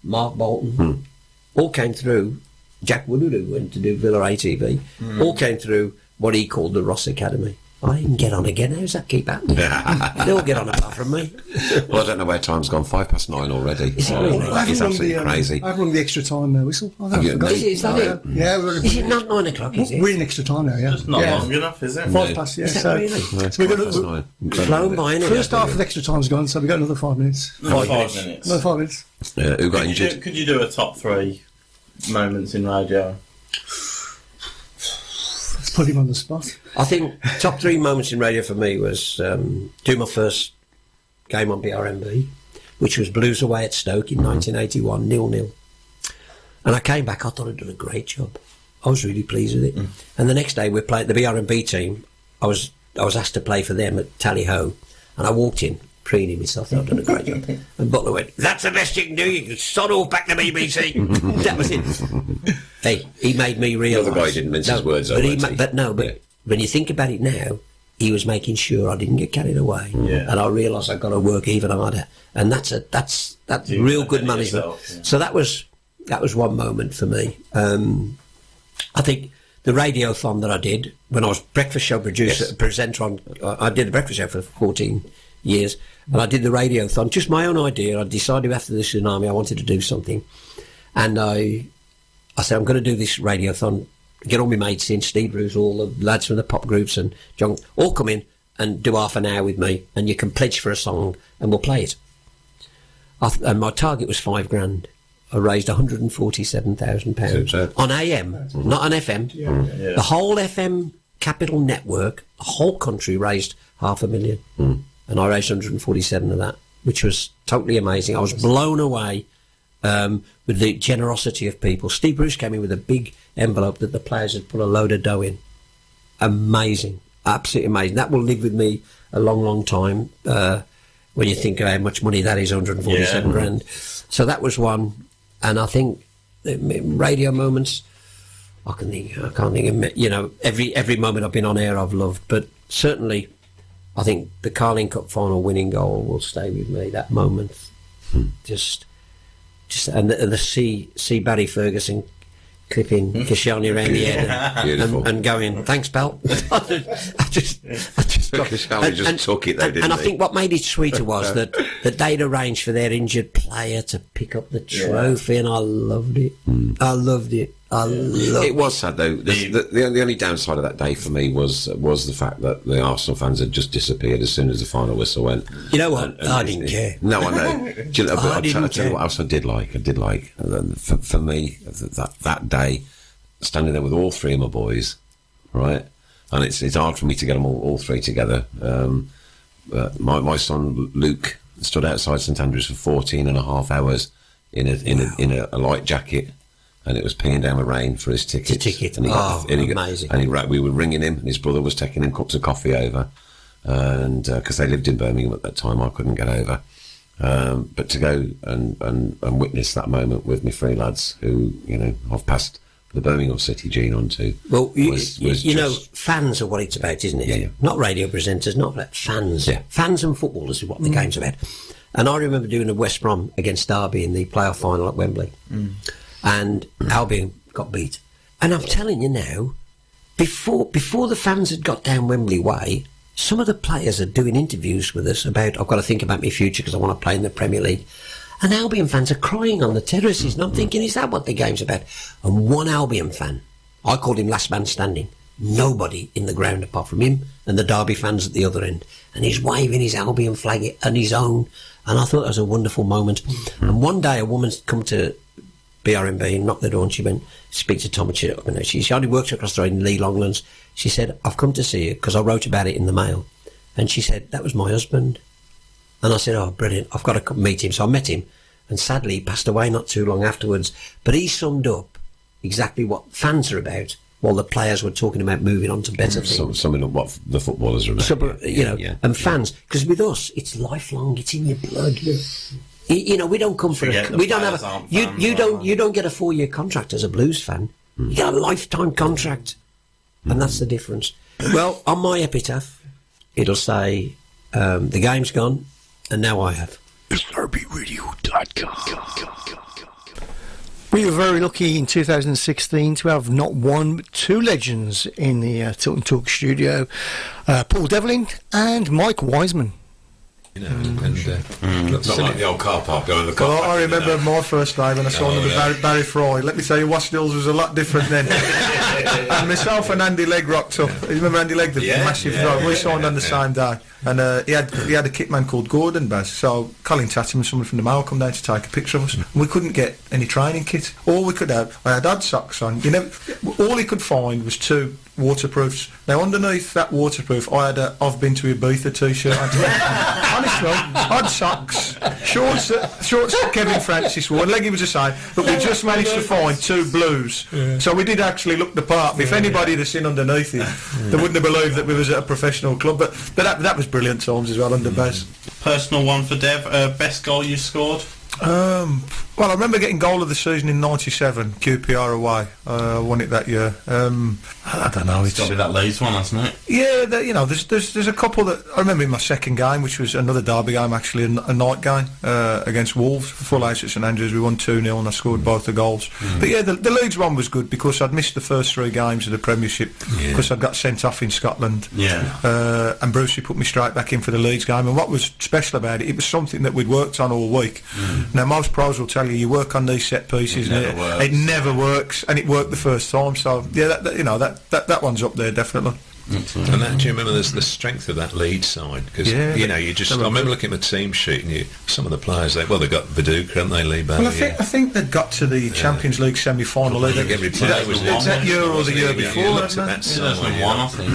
Mark Bolton, all came through. Jack Woodward, who went to do Villa ATV, all came through what he called the Ross Academy. I can get on again. How's that keep happening? They all get on apart from me. Well, I don't know where time's gone. 9:05 already. Is it really? It's absolutely crazy. I've rung the extra time whistle. I Have you? forgot. Is that it? Yeah. Is it not 9 o'clock, is it? We're in extra time now, yeah. It's not yeah. long enough, is it? 5 past, yeah. Is that So, really? so we're going to... Flown by, innit? First half of the extra time's gone, so we've got another 5 minutes. 5 minutes. Another 5 minutes. Who got injured? Could you do a top 3 moments in radio? Let's put him on the spot. I think top 3 moments in radio for me was doing my first game on BRMB, which was Blues away at Stoke in 1981, 0-0. And I came back, I thought I'd done a great job. I was really pleased with it. And the next day we're playing the BRMB team. I was asked to play for them at Tally-Ho, and I walked in preening myself. I'd done a great job. And Butler went, "That's the best you can do. You can sod off back to BBC." That was it. Hey, he made me realise. The other guy didn't mince his words. But when you think about it now, he was making sure I didn't get carried away, and I realised I've got to work even harder. And that's real good management. So that was one moment for me. I think the radiothon that I did when I was breakfast show presenter on, I did the breakfast show for 14 years, and I did the radiothon, just my own idea. I decided after the tsunami I wanted to do something, and I said I'm going to do this radiothon, get all my mates in, Steve Bruce, all the lads from the pop groups and John, all come in and do half an hour with me, and you can pledge for a song and we'll play it. And my target was £5,000. I raised £147,000 on AM, not on FM. The whole FM Capital Network, the whole country raised $500,000, and I raised 147 of that, which was totally amazing. I was blown away with the generosity of people. Steve Bruce came in with a big envelope that the players had put a load of dough in. Amazing, absolutely amazing. That will live with me a long, long time. When you think of how much money that is, 147 grand. So that was one. And I think radio moments, I can't think of, every moment I've been on air I've loved, but certainly I think the Carling Cup final winning goal will stay with me, that moment. Just and the see Barry Ferguson clipping Koscielny around the head and going, "Thanks, pal." I just Koscielny just took it though, didn't and I he? think what made it sweeter was that they'd arranged for their injured player to pick up the trophy, and I loved it. I loved it. It was sad though. The only downside of that day for me was the fact that the Arsenal fans had just disappeared as soon as the final whistle went. You know what? I didn't care. No, I know. Do you know, I'll tell you what else I did like. For me, that day, standing there with all 3 of my boys, right? And it's hard for me to get them all 3 together. My son Luke stood outside St Andrews for 14 and a half hours in a light jacket. And it was peeing down the rain for his ticket. And he got amazing. We were ringing him, and his brother was taking him cups of coffee over, and because they lived in Birmingham at that time, I couldn't get over. But to go and witness that moment with my 3 lads, who I've passed the Birmingham City gene on to. Well, fans are what it's about, isn't it? Yeah. Not radio presenters, not about fans. Yeah. Fans and footballers is what the game's about. And I remember doing a West Brom against Derby in the playoff final at Wembley. And Albion got beat. And I'm telling you now, before the fans had got down Wembley Way, some of the players are doing interviews with us about, I've got to think about my future because I want to play in the Premier League. And Albion fans are crying on the terraces, and I'm thinking, is that what the game's about? And one Albion fan, I called him last man standing, nobody in the ground apart from him and the Derby fans at the other end. And he's waving his Albion flag and his own. And I thought that was a wonderful moment. And one day a woman's come to BRMB, and knocked the door, and she went, speak to Tom. And she only worked across the road in Lee Longlands. She said, I've come to see you because I wrote about it in the Mail. And she said, that was my husband. And I said, oh, brilliant, I've got to meet him. So I met him, and sadly he passed away not too long afterwards. But he summed up exactly what fans are about while the players were talking about moving on to better things. Something of what the footballers are about. And fans, because with us, it's lifelong, it's in your blood. You know, we don't come for we don't have you don't get a 4-year contract as a Blues fan. You get a lifetime contract, and that's the difference. Well, on my epitaph, it'll say, the game's gone, and now I have. SRBRadio.com. We were very lucky in 2016 to have not one but two legends in the Tilton Talk studio, Paul Devlin and Mike Wiseman. You know, not like the old car park going in the car. Well, I remember my first day when I saw Barry Fry. Let me tell you, Washdills was a lot different then. And myself and Andy Legg rocked up. You remember Andy Legg, the massive guy? We signed on the same day. And he had a kitman called Gordon Baz. So Colin Tatum and someone from the Mail come down to take a picture of us. And we couldn't get any training kit. All we could have, I had odd socks on. All he could find was 2 waterproofs. Now underneath that waterproof, I had a I've been to Ibiza t-shirt. Honestly, odd socks, shorts that Kevin Francis wore. Leggy was the same, but we just managed to find 2 blues. So we did actually look the part. If anybody had seen underneath it, they wouldn't have believed that we was at a professional club. But that was brilliant times as well under Baz. Personal one for Dev. Best goal you scored? Well, I remember getting goal of the season in '97, QPR away. I won it that year. I don't know. It's got to be that Leeds one, hasn't it? Yeah, there's a couple that I remember in my second game, which was another derby game, actually, a night game against Wolves, full house at St Andrews. We won 2-0 and I scored both the goals. But yeah, the Leeds one was good because I'd missed the first 3 games of the Premiership because I'd got sent off in Scotland. And Brucey put me straight back in for the Leeds game. And what was special about it, it was something that we'd worked on all week. Now, most pros will tell you work on these set pieces and it never works, and it worked the first time. So yeah, that one's up there definitely. And that, do you remember the strength of that lead side? Because I remember looking at the team sheet, and some of the players, they've got Viduka, haven't they, Lee Bailey? Well, I think they'd got to the Champions League semi-final. That year or the year before. You looked at that side, I think.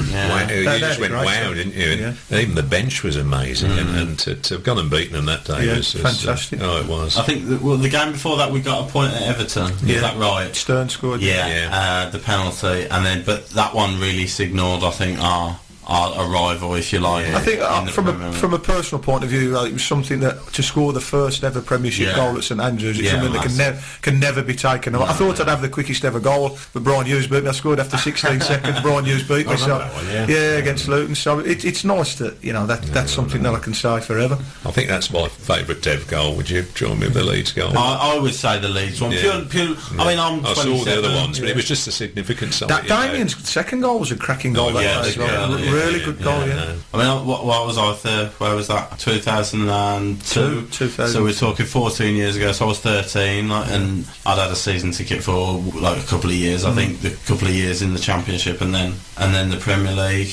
You just went wow, didn't you? And even the bench was amazing, and to have gone and beaten them that day was fantastic. It was. I think the game before that we got a point at Everton. Is that right? Stern scored. The penalty, and then but that one really signalled, I think, our arrival, if you like. I think from a personal point of view, it was something that to score the first ever Premiership goal at St Andrews, it's something that can never be taken away. I thought I'd have the quickest ever goal, but Brian Hughes beat me. I scored after 16 seconds. Brian Hughes beat me. Against Luton. So it's nice that that's something that I can say forever. I think that's my favourite Dev goal. Would you join me with the Leeds goal? I would say the Leeds one. Pure, I mean, I'm 27. I saw the other ones, but it was just the significance of it. Damien's second goal was a cracking goal that day as well. Really good goal, I mean, what was I there? Where was that? 2002. 2000. So we're talking 14 years ago. So I was 13, and I'd had a season ticket for like a couple of years. I think the couple of years in the Championship, and then the Premier League.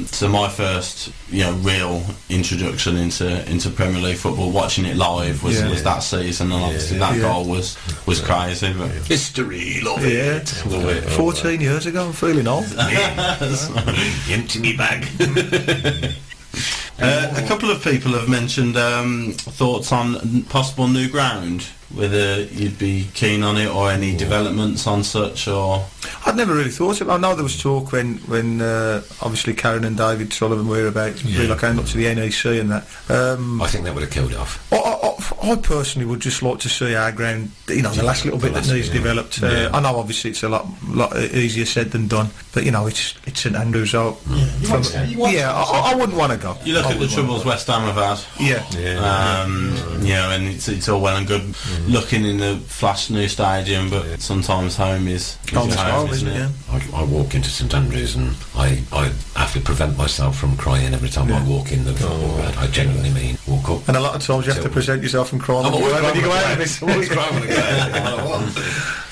So my first, real introduction into Premier League football, watching it live, was that season, and obviously that goal was crazy. But history, love it. 14 years ago, I'm feeling old. Empty me bag. A couple of people have mentioned thoughts on possible new ground, whether you'd be keen on it or any developments on such, or... I'd never really thought of it. I know there was talk when obviously Karen and David Sullivan were about relocating up to the NEC and that. I think that would have killed it off. I personally would just like to see our ground, the last little bit that needs developed. I know obviously it's a lot easier said than done, but it's St Andrews. I wouldn't want to go. You look at the troubles West Ham have had. And it's all well and good looking in the flash new stadium, but sometimes home is home, isn't it? I walk into St Andrews and I have to prevent myself from crying every time I walk in the football ground. I genuinely mean walk up. And a lot of times you have to present yourself from crying. I'm always crying when you go out of it. Always crying when I go out.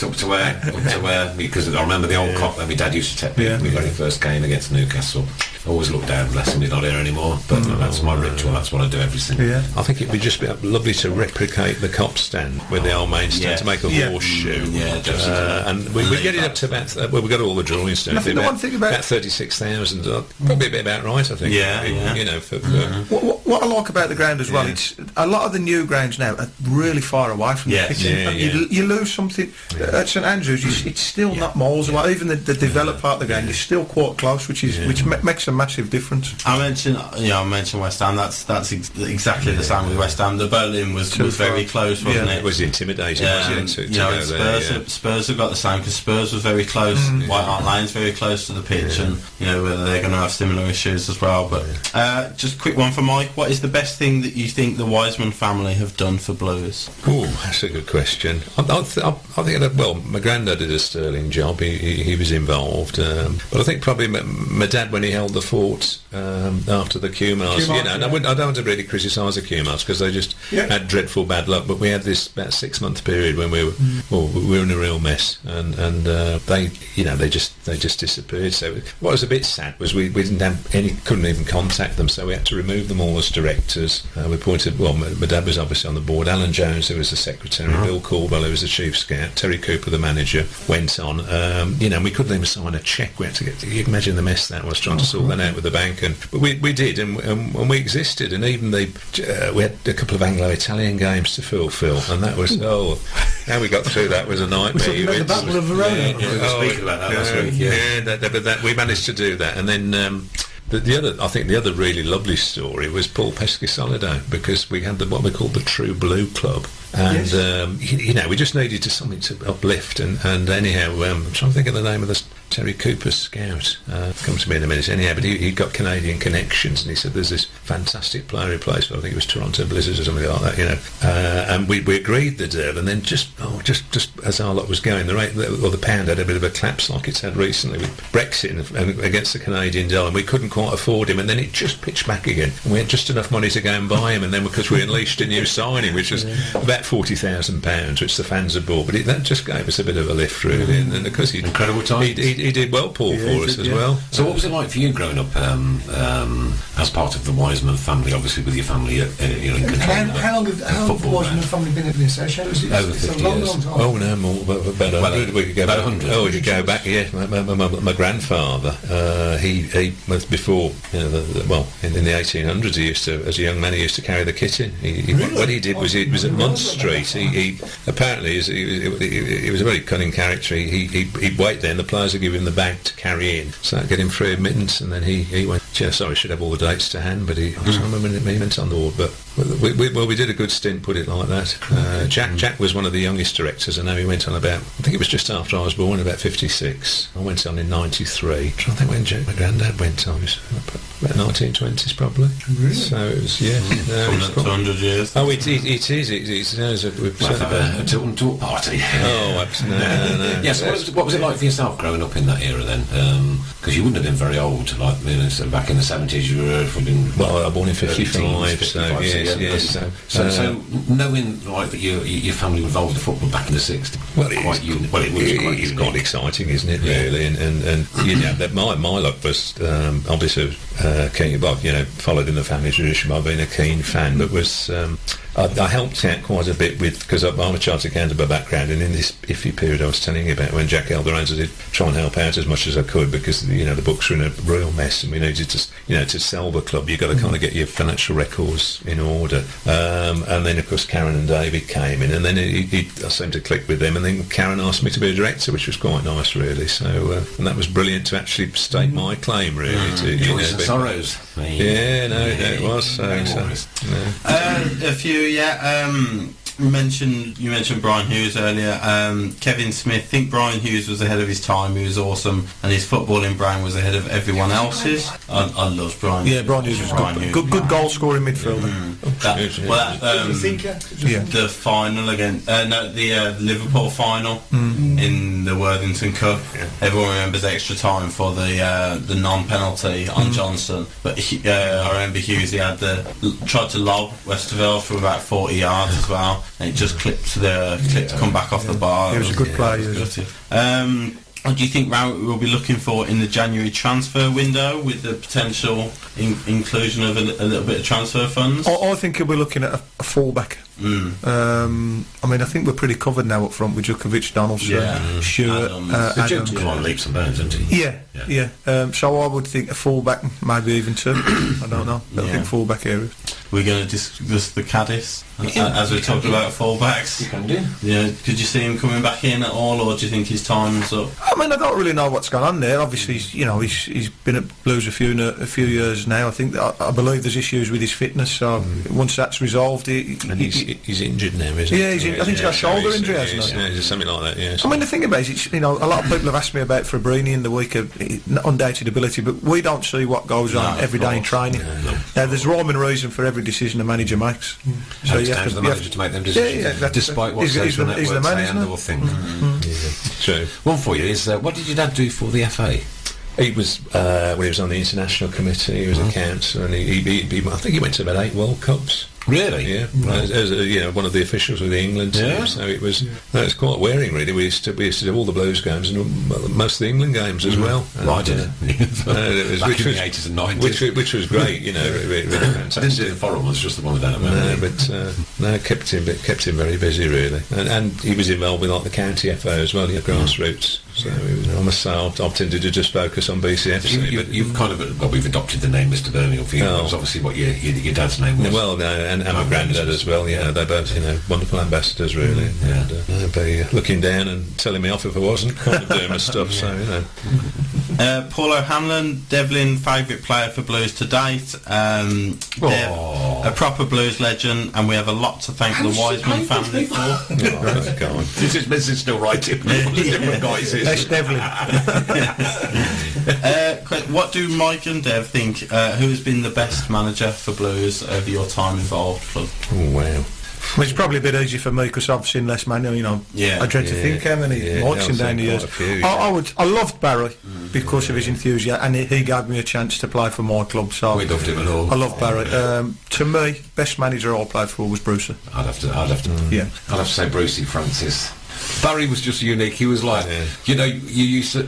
Up to where, because I remember the old cop that my dad used to take me. My very first game against Newcastle. always look down, bless him, he's not here anymore. But that's my ritual. That's what I do every single. Yeah. I think it'd be just lovely to replicate the cop stand with the old main stand to make a horseshoe. And we get it up to about. We got all the drawings done. I think the one thing about 36,000, probably a bit about right. I think. You know, what I like about the ground as well, it's a lot of the new grounds now are really far away from the pitch. You lose something at St Andrews. It's still not miles away. Even the developed part of the ground is still quite close, which makes a massive difference. I mentioned West Ham. That's exactly the same with West Ham. The Berlin was very close, wasn't it? It was intimidating, wasn't it? Spurs have got the same because Spurs was very close. White Hart Lane's very close to the pitch, and whether they're going to have similar issues as well. But just a quick one for Mike. What is the best thing that you think the Wiseman family have done for Blues? Oh, that's a good question. I think my granddad did a sterling job. He was involved, but I think probably my dad, when he held the fort after the Q-Mars, and I don't want to really criticise the Q-Mars because they just had dreadful bad luck. But we had this about 6-month period when we were in a real mess, and they just disappeared. So what was a bit sad was we didn't have couldn't even contact them, so we had to remove them all as directors. We appointed, my dad was obviously on the board, Alan Jones, who was the secretary, Bill Caldwell, who was the chief scout, Terry Cooper, the manager, went on. And we couldn't even sign a cheque. We had to you can imagine the mess that was, trying to sort that out with the bank. But we did, and we existed, and even we had a couple of Anglo-Italian games to fulfil, and that was, how we got through that was a nightmare. The Battle of Verona. We were speaking about that last week. But we managed to do that, and then the other really lovely story was Paul Pesky-Solido, because we had what we called the True Blue Club, and we just needed something to uplift, and anyhow, I'm trying to think of the name of the Terry Cooper's scout. Come to me in a minute. Anyhow, but he got Canadian connections, and he said there's this fantastic player who plays for, I think it was Toronto Blizzards or something like that, and we agreed the deal, and then just as our lot was going, the pound had a bit of a collapse like it's had recently with Brexit and against the Canadian dollar, and we couldn't quite afford him, and then it just pitched back again, and we had just enough money to go and buy him, and then because we unleashed a new signing, which was about £40,000, which the fans had bought, but that just gave us a bit of a lift, really, and because incredible time. He did well, Paul, for us as well. So what was it like for you growing up as part of the Wiseman family, obviously with your family in control? How long have the Wiseman family been in this association? Over 50 years. Long time. Oh no, more, about 100. We could go back 100. Oh, we could go back. Yeah, my grandfather. He was before. In the 1800s, he used to, as a young man, he used to carry the kit in. What he did was, it was at Mont Street. He apparently he was a very cunning character. He'd wait there, and the players would give him the bag to carry in, so that'd get him free admittance, and then he went, sorry, I should have all the dates to hand, but he went on the board. But we did a good stint, put it like that. Jack was one of the youngest directors. I know he went on about, I think it was just after I was born, about 56. I went on in 93. I'm trying to think when my granddad went on. It was about 1920s probably. Really? So it was, coming up to 100 years. Oh, it is. We've a Tilton Talk party. Oh, absolutely. No. Yes. What was it like for yourself growing up in that era then? Because you wouldn't have been very old, like so back in the 70s. You were I was born in 55, so yes. So knowing like that your family were involved in football back in the 60s, it's quite exciting, isn't it? Really, and that my luck was obviously keen. Followed in the family tradition by being a keen fan, but was. I helped out quite a bit because I'm a chartered accountant by background, and in this iffy period I was telling you about when Jack Eldoranza did try and help out as much as I could, because the books were in a real mess, and we needed to sell the club. You've got to kind of get your financial records in order, and then of course Karen and David came in, and then I seemed to click with them, and then Karen asked me to be a director, which was quite nice, really. So and that was brilliant to actually stake my claim, really. Joys and sorrows. It was. A few. You mentioned Brian Hughes earlier. Kevin Smith, think Brian Hughes was ahead of his time. He was awesome, and his footballing brain was ahead of everyone else's. I love Brian. Yeah, Brian Hughes was good goal scoring midfielder. The final again. The Liverpool final in the Worthington Cup. Everyone remembers extra time for the non-penalty on Johnson, but I remember Hughes. He had tried to lob Westerveld from about 40 yards as well. And it just clipped to come back off the bar. He was a good player. What do you think Rowett will be looking for in the January transfer window with the potential inclusion of a little bit of transfer funds? I think he'll be looking at a fullback. I mean, I think we're pretty covered now up front with Djukovic, Donaldson, Stewart, Adams. Come on, leaps and bounds, isn't he? Yeah. So I would think a fullback, maybe even two. I don't know. I think fullback area. We're going to discuss the Cadiz as we talked about fullbacks. You can do. Yeah, could you see him coming back in at all, or do you think his time's up? I mean, I don't really know what's going on there. Obviously, he's been at Blues a few years now. I think I believe there's issues with his fitness. So once that's resolved, he's injured now, isn't he? Yeah, I think he's got a shoulder injury, hasn't he? Yeah, something like that. Yes. I mean, the thing about it is, a lot of people have asked me about Fabrini in the week of undoubted ability, but we don't see what goes on every day in training. Now, there's rhyme and reason for every decision a manager makes. So you have to the manager to make them decisions, despite what social networks say and or think. True. One for you is, what did your dad do for the FA? He was when he was on the international committee. He was a counsellor, and he I think he went to about 8 World Cups. Really? Yeah. As one of the officials with the England team. So it was quite wearing, really. We used to do all the Blues games and most of the England games as well. Right, did it? Which was was the 80s and 90s. which was great. Really fantastic. I didn't do the foreign ones, just the ones down at but kept him very busy, really. And he was involved with like the county FO as well. He had grassroots. So I must say, I've tended to just focus on BCFC. You've kind of we've adopted the name Mr. Birmingham for you. That was obviously what your dad's name was. Well, and my granddad as well. Yeah, they're both wonderful ambassadors, really. And they'd be looking down and telling me off if I wasn't kind of doing my stuff. So Paul O'Hanlon, Devlin, favourite player for Blues to date. Dev, a proper Blues legend, and we have a lot to thank the Wiseman family for. This is still writing. Different guys. That's Devlin. What do Mike and Dev think? Who has been the best manager for Blues over your time involved? Oh, wow. Well, it's probably a bit easy for me because I've seen less manual. I dread to think how many Mike's in down the years. I loved Barry because of his enthusiasm, and he gave me a chance to play for my club. So we loved him at all. I love Barry. To me, best manager I played for was Brucey. I'd have to say Brucey Francis. Barry was just unique. He was like, you used to.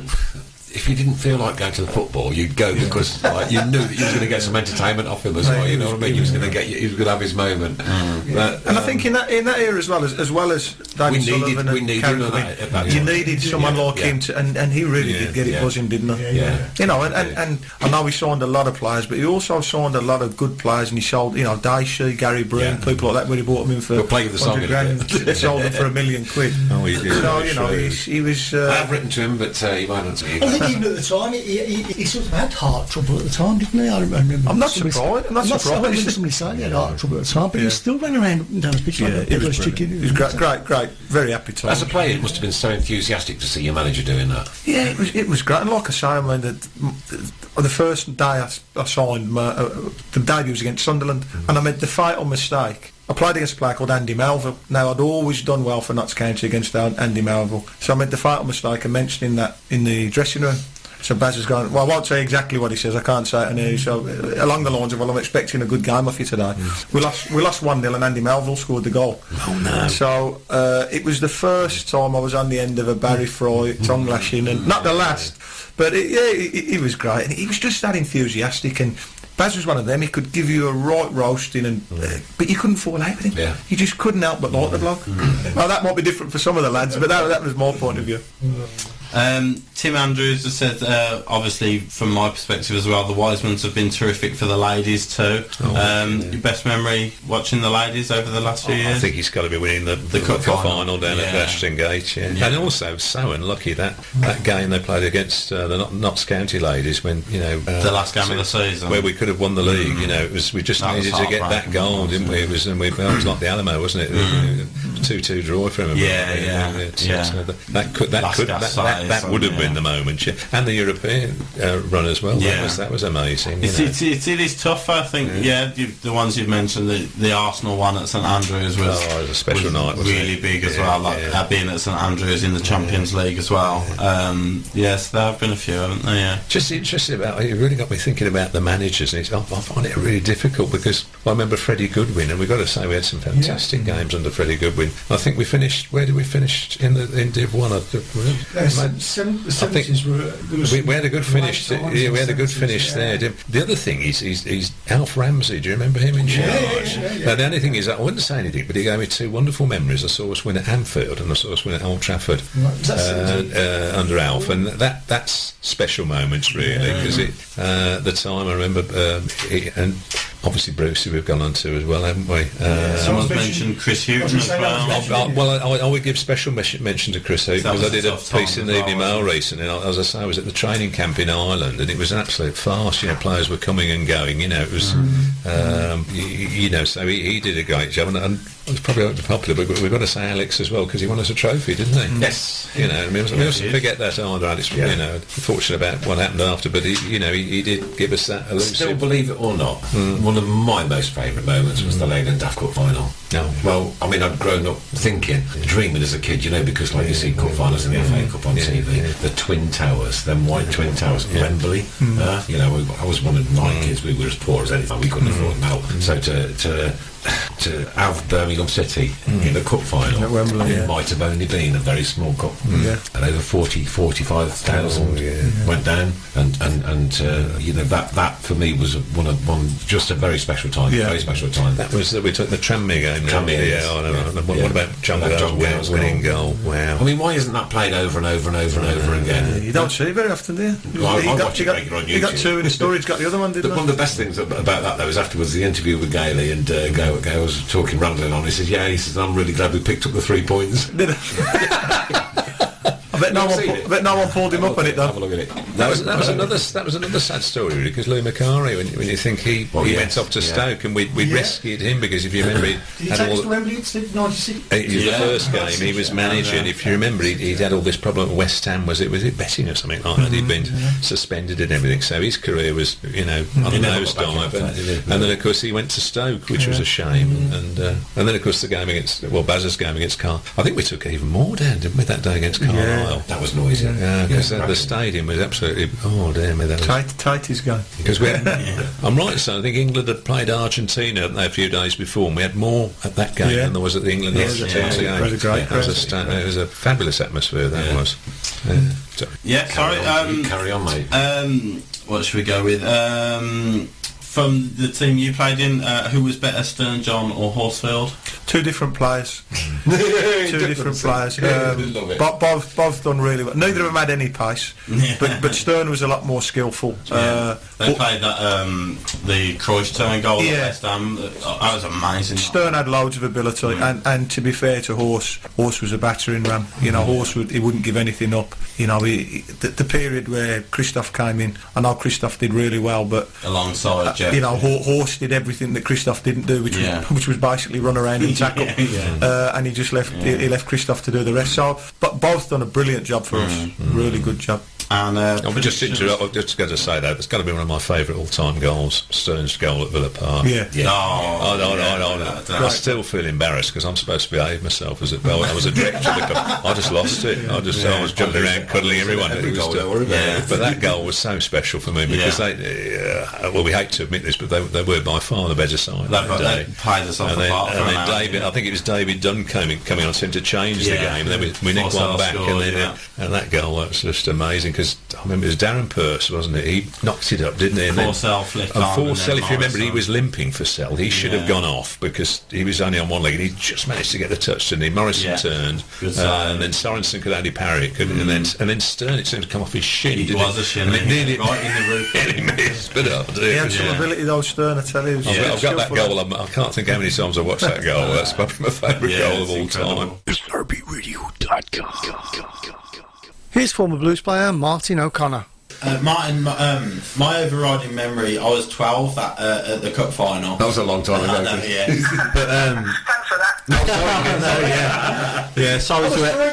If you didn't feel like going to the football, you'd go because you knew that you was going to get some entertainment off him as well. You know what I mean? He was going to have his moment. But, and I think in that era as well as David Sullivan and Carrick, you needed someone like him to, and he really did get it buzzing, didn't he? And I know he signed a lot of players, but he also signed a lot of good players, and he sold Dicey, Gary Breen, people like that when he bought them in for $100,000, sold them for £1 million. Oh, he did. So he was. I've written to him, but he might not. I think even at the time, he sort of had heart trouble at the time, didn't he? I remember. I'm not surprised. I remember somebody saying he had heart trouble at the time, but he still ran around down the pitch like a headless chicken. He was great, very happy to. As a player, it must have been so enthusiastic to see your manager doing that. Yeah, it was great. And like I say, I mean, the first day I signed, the debut was against Sunderland, and I made the fatal mistake. I played against a player called Andy Melville. Now, I'd always done well for Notts County against Andy Melville. So I made the fatal mistake of mentioning that in the dressing room. So Baz has gone, well, I won't say exactly what he says, I can't say it in here. So along the lines of, well, I'm expecting a good game off you today. We lost 1-0 and Andy Melville scored the goal. Oh, no. So it was the first time I was on the end of a Barry Fry tongue lashing, and not the last. But he was great. And he was just that enthusiastic, and Baz was one of them. He could give you a right roasting, and but you couldn't fall out with him. Yeah. You just couldn't help but like the bloke. Well, that might be different for some of the lads, but that was my point of view. Tim Andrews has said, obviously from my perspective as well, the Wisemans have been terrific for the ladies too. Your best memory watching the ladies over the last few years? I think he's got to be winning the cup final down at Ashton Gate, and also so unlucky that game they played against the Notts County ladies when the last game of the season where we could have won the league. We just needed to get that goal, didn't we? It was like the Alamo, wasn't it? 2-2 draw for him. That would have been the moment, and the European run as well. That was amazing. It is tough, I think. The ones you've mentioned, the Arsenal one at St Andrews was a special night. Really big as well. Being at St Andrews in the Champions League as well. Yes, there have been a few, haven't there? Yeah. Just interesting about it. Really got me thinking about the managers. And I find it really difficult because I remember Freddie Goodwin, and we've got to say we had some fantastic games under Freddie Goodwin. I think we finished. Where did we finish in Div 1? the 70s were... We had a good finish. We had a good finish there. The other thing is Alf Ramsey. Do you remember him in charge? Now, the only thing is, I wouldn't say anything, but he gave me two wonderful memories. I saw us win at Anfield and I saw us win at Old Trafford under Alf, and that's special moments really, because at the time I remember, and obviously Brucey we've gone on to as well, haven't we? Someone's mentioned Chris Hughton as well. I would give special mention to Chris Hughton, because I did a piece in the Evening Mail recently, and as I say, I was at the training camp in Ireland, and it was an absolute farce. Players were coming and going. It was, so he did a great job, and it was probably popular, but we've got to say Alex as well, because he won us a trophy, didn't he? Yes. We mustn't forget that either, Alex. Fortunate about what happened after, but he did give us that elusive. Still, believe it or not, one of my most favourite moments was the Leyland Daft Cup final. No. Well, I mean, I'd grown up dreaming as a kid, because like you see cup finals in the FA Cup on TV, the Twin Towers, them white Twin Towers at Wembley. I was one of 9 kids. We were as poor as anything. We couldn't afford them out. So to have Birmingham City in a cup final at Wembley, it might have only been a very small cup, and over 45,000 went down, and that for me was just a very special time. Very special time. That was we took the Tranmere game. What about John Gale's winning goal? Wow. I mean, why isn't that played over and over and over and over again? You don't see it very often, do you? I watch it regularly on YouTube. He got 2 in the story. He's got the other one, didn't he? One of the best things about that though is afterwards the interview with Gailey, and Gail was talking, rambling on. He says, I'm really glad we picked up the 3 points. Did I bet no one pulled him up on it though. Have a look at it. That was another sad story, really, because Lou Macari, when you think he went off to Stoke, and we rescued him, because if you remember, Did he take us to Wembley in 96? The first game he was manager, and if you remember, he'd had all this problem at West Ham. Was it Betting or something like that? He'd been suspended and everything, so his career was on a nosedive. And then of course he went to Stoke, which was a shame. And then of course the game Baz's game against Carlisle. I think we took even more down, didn't we, that day against Carlisle? That was noisy. Because the stadium was absolutely tight his game. Because we had, I'm right, so I think England had played Argentina a few days before, and we had more at that game than there was at the England Argentina game. It was a fabulous atmosphere. That was. Carry on, mate. What should we go with? From the team you played in, who was better, Stern John or Horsfield? 2 different players. Two different players. Both done really well. Neither of them had any pace, but Stern was a lot more skillful. They played that the Cruyff goal at West Ham. That was amazing. Stern had loads of ability, and to be fair to Horse was a battering ram. Horse he wouldn't give anything up. The period where Christoph came in, I know Christoph did really well, but alongside Jeff, Horse did everything that Christoph didn't do, which was basically run around and tackle. And he just left Christoph to do the rest. So, but both done a brilliant job for us. Really good job. And I'm just going to say that it's got to be one of my favourite all-time goals, Stern's goal at Villa Park. I still feel embarrassed because I'm supposed to behave myself as I was a director of the club. I just lost it. I was jumping around cuddling everyone. But that goal was so special for me because we hate to admit this, but they were by far the better side. They played us off apart. And then David, I think it was David Dunn coming on to him to change the game. And then we nicked one back, and that goal was just amazing. Because I remember it was Darren Pearce, wasn't it? He knocked it up, didn't he? And Forsell flicked on. Forsell, if you remember, he was limping for Sell. He should have gone off because he was only on one leg, and he just managed to get the touch, didn't he? Morrison turned, and then Sorensen could only parry it, couldn't he? And then Stern, it seemed to come off his shin. It was a shin, right in the roof. He missed, but he had some ability, though, Stern, I tell you. I've got that goal. I can't think how many times I watched that goal. That's probably my favourite goal of all time. SRBRadio.com. Here's former blues player Martin O'Connor. Martin, my overriding memory, I was 12 at the cup final. That was a long time ago. But thanks for that.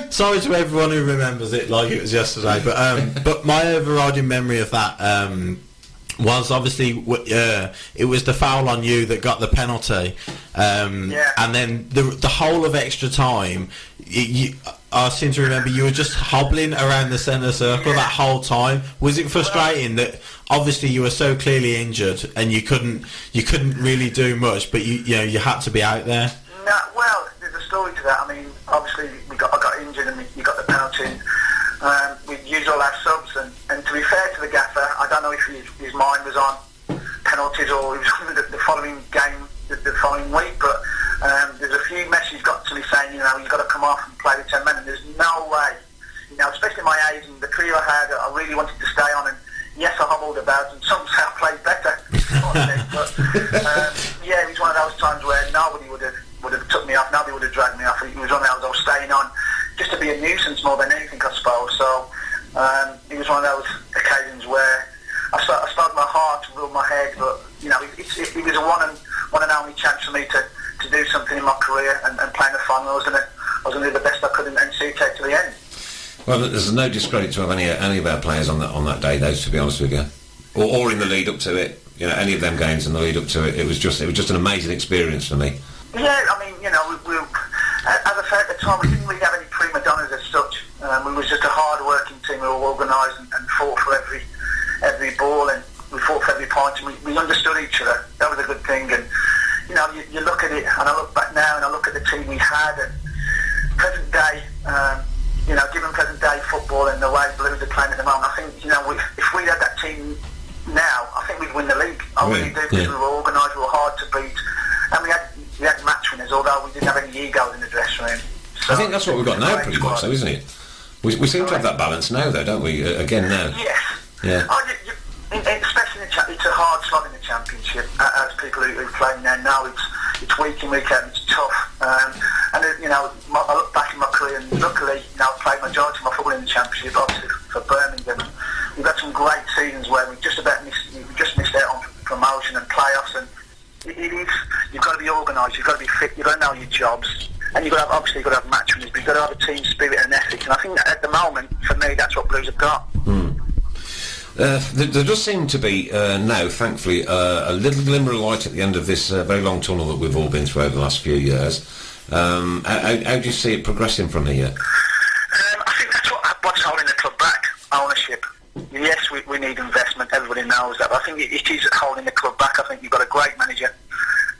Sorry to everyone who remembers it like it was yesterday. But my overriding memory of that was obviously it was the foul on you that got the penalty, and then the whole of extra time. I seem to remember you were just hobbling around the centre circle that whole time. Was it frustrating that obviously you were so clearly injured and you couldn't really do much, but you had to be out there? No, well, there's a story to that. I mean, obviously I got injured and you got the penalty. We times where nobody would have took me off, nobody would have dragged me off. It was one of those I was staying on just to be a nuisance more than anything, I suppose. So it was one of those occasions where I started my heart to rule my head, but you know, it was a one and only chance for me to do something in my career and play in the final. I was going to do the best I could and see it take to the end. Well, there's no discredit to have any of our players on that day, though, to be honest with you, or in the lead up to it. You know, any of them games in the lead up to it, it was just an amazing experience for me. Yeah, I mean, you know, we as I said at the time, we didn't really have any prima donnas as such. We was just a hard-working team who were organised and fought for every ball, and we fought for every point, and we understood each other. That was a good thing. And you know, you look at it, and I look back now, and I look at the team we had, and present day. You know, given present day football and the way Blues are playing at the moment, I think, you know, if we had that team now, I think we'd win the league. I really do, because we were organised, we were hard to beat, and we had match winners, although we didn't have any egos in the dressing room. So I think that's what we've got now, pretty much, though, isn't it? We seem to have that balance now, though, don't we? Again now. Yes. Yeah. Especially it's a hard slog in the Championship. As people who play there now, it's week in, week out, it's tough. And you know, I look back in my career, and luckily, you know, I've played majority of my football in the Championship, obviously for Birmingham. We've had some great seasons where we just missed out on promotion and playoffs, and you've got to be organised, you've got to be fit, you've got to know your jobs, and you've got to have match winners, but you've got to have a team spirit and ethic, and I think that at the moment, for me, that's what Blues have got. There does seem to be now, thankfully, a little glimmer of light at the end of this very long tunnel that we've all been through over the last few years. How do you see it progressing from here? I think that's what's holding the club back, ownership. Yes, we need investment, everybody knows that, but I think it is holding the club back. I think you've got a great manager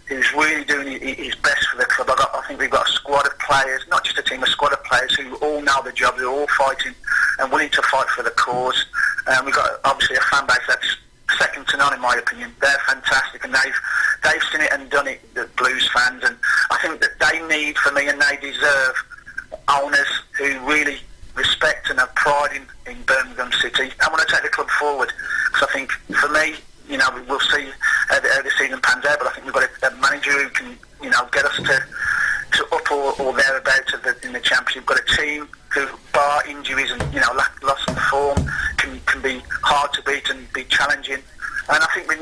who's really doing his best for the club. I think we've got a squad of players, not just a team, a squad of players who all know the job, who are all fighting and willing to fight for the cause. We've got obviously a fan base that's second to none, in my opinion. They're fantastic, and they've seen it and done it, the Blues fans, and I think that they need, for me, and they deserve owners who really respect and have pride in Birmingham City and want to take the club forward. Because I think, for me, you know, we'll see how the season pans out, but I think we've got a manager who can, you know, get us to up or thereabouts in the Championship. We've got a team who, bar injuries and, you know, loss of form, can be hard to beat and be challenging. And I think we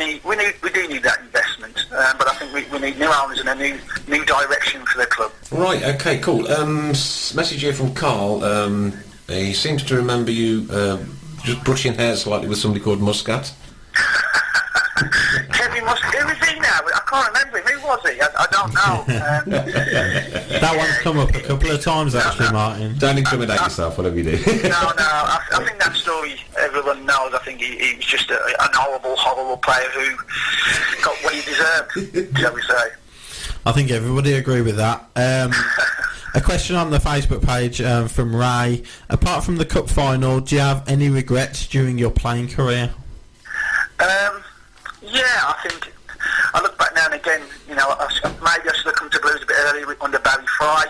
do need that investment, but I think we need new owners and a new direction for the club. Right, okay, cool. Message here from Carl. He seems to remember you just brushing hair slightly with somebody called Muscat. Kevin Muscat, who is he now? I can't remember him. Who was he? I don't know. That one's come up a couple of times, actually, Martin. Don't incriminate yourself, whatever you do. No, I think that story everyone knows. I think he was just an horrible player who got what he deserved, shall we say. I think everybody agree with that. A question on the Facebook page from Ray. Apart from the cup final, do you have any regrets during your playing career? Yeah, I think I look back now and again, you know, maybe I should have come to Blues a bit earlier under Barry Fry.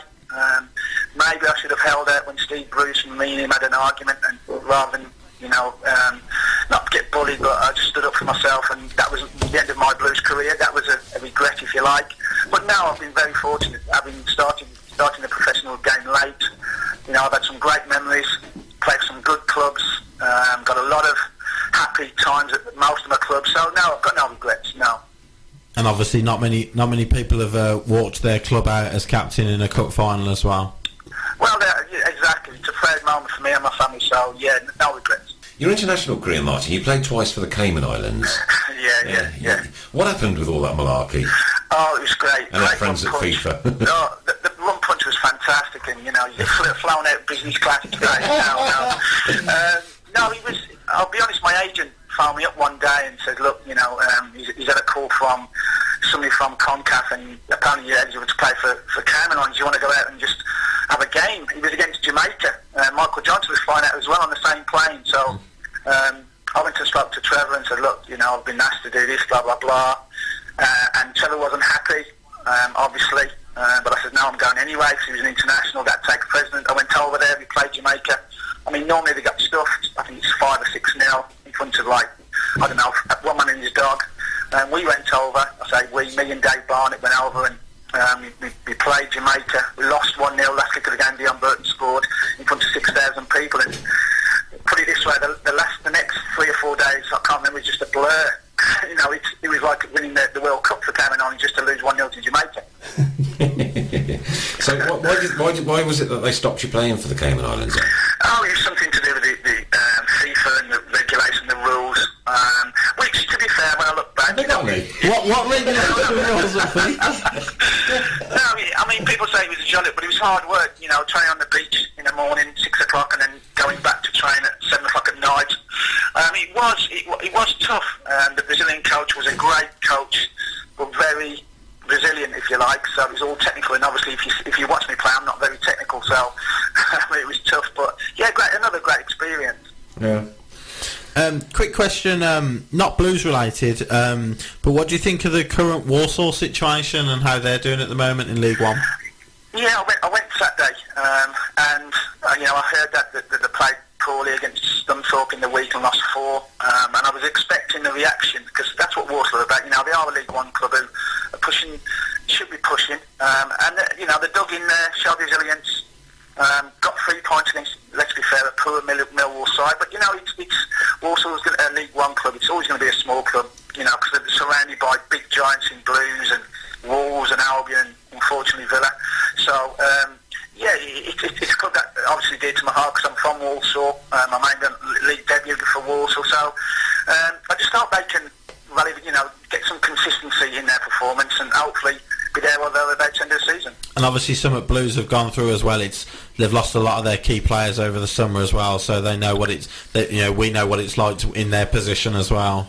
Maybe I should have held out when Steve Bruce and me and him had an argument, and rather than, you know, not get bullied, but I just stood up for myself, and that was the end of my Blues career. That was a regret, if you like. But now I've been very fortunate, having starting the professional game late. You know, I've had some great memories, played for some good clubs, got a lot of happy times at most of my clubs, so no, I've got no regrets, no. And obviously not many people have walked their club out as captain in a cup final as well. Well, yeah, exactly, it's a proud moment for me and my family, so yeah, no regrets. Your international career, Martin, you played twice for the Cayman Islands. Yeah. What happened with all that malarkey? Oh, it was great. And our friends at FIFA. Oh, the rum punch was fantastic, and, you know, you get flown out business class today. No, he was, I'll be honest, my agent phoned me up one day and said, look, you know, he's had a call from somebody from CONCACAF, and apparently you're eligible to play for Cayman Islands. You want to go out and just have a game? He was against Jamaica. Michael Johnson was flying out as well on the same plane, so I went to spoke to Trevor and said, look, you know, I've been asked to do this, blah, blah, blah. And Trevor wasn't happy, obviously, but I said, no, I'm going anyway, because he was an international, that take president. I went over there, we played Jamaica. I mean, normally they got stuffed. I think it's 5 or 6-0 in front of, like, I don't know, one man and his dog. And we went over. I me and Dave Barnett went over and we played Jamaica. We lost 1-0 last week of the game. Dion Burton scored in front of 6,000 people. And put it this way, the next 3 or 4 days, I can't remember, it was just a blur. You know, it was like winning the World Cup for Cameron just to lose 1-0 to Jamaica. So why was it that they stopped you playing for the Cayman Islands then? Oh, it was something to do with the FIFA and the regulation, the rules. Which, to be fair, when I look back... What regulation rules are FIFA? No, I mean, people say it was a jolly, but it was hard work, you know, training on the beach in the morning, 6 o'clock, and then going back to train at 7 o'clock at night. It was tough. The Brazilian coach was a great coach, but very resilient, if you like. So it was all technical, and obviously, if you watch me play, I'm not very technical, so it was tough. But yeah, another great experience. Yeah. Quick question, not blues related, but what do you think of the current Walsall situation and how they're doing at the moment in League One? Yeah, I went Saturday, and you know, I heard that they played poorly against Scunthorpe in the week and lost 4, and I was expecting the reaction, because that's what Walsall are about. You know, they are a League One club who are pushing, should be pushing, and you know, they dug in there, showed resilience. Got 3 points against, let's be fair, a poor Millwall side. But, you know, it's Walsall's a League One club. It's always going to be a small club, you know, because they're surrounded by big giants in blues and Wolves and Albion, and unfortunately Villa. So, yeah, it's a club that obviously dear to my heart because I'm from Walsall. I made a league debut for Walsall. So I just hope they can rally, you know, get some consistency in their performance and hopefully be there while they're about to end of the season. And obviously Summit Blues have gone through as well. They've lost a lot of their key players over the summer as well, so they know what we know what it's like in their position as well.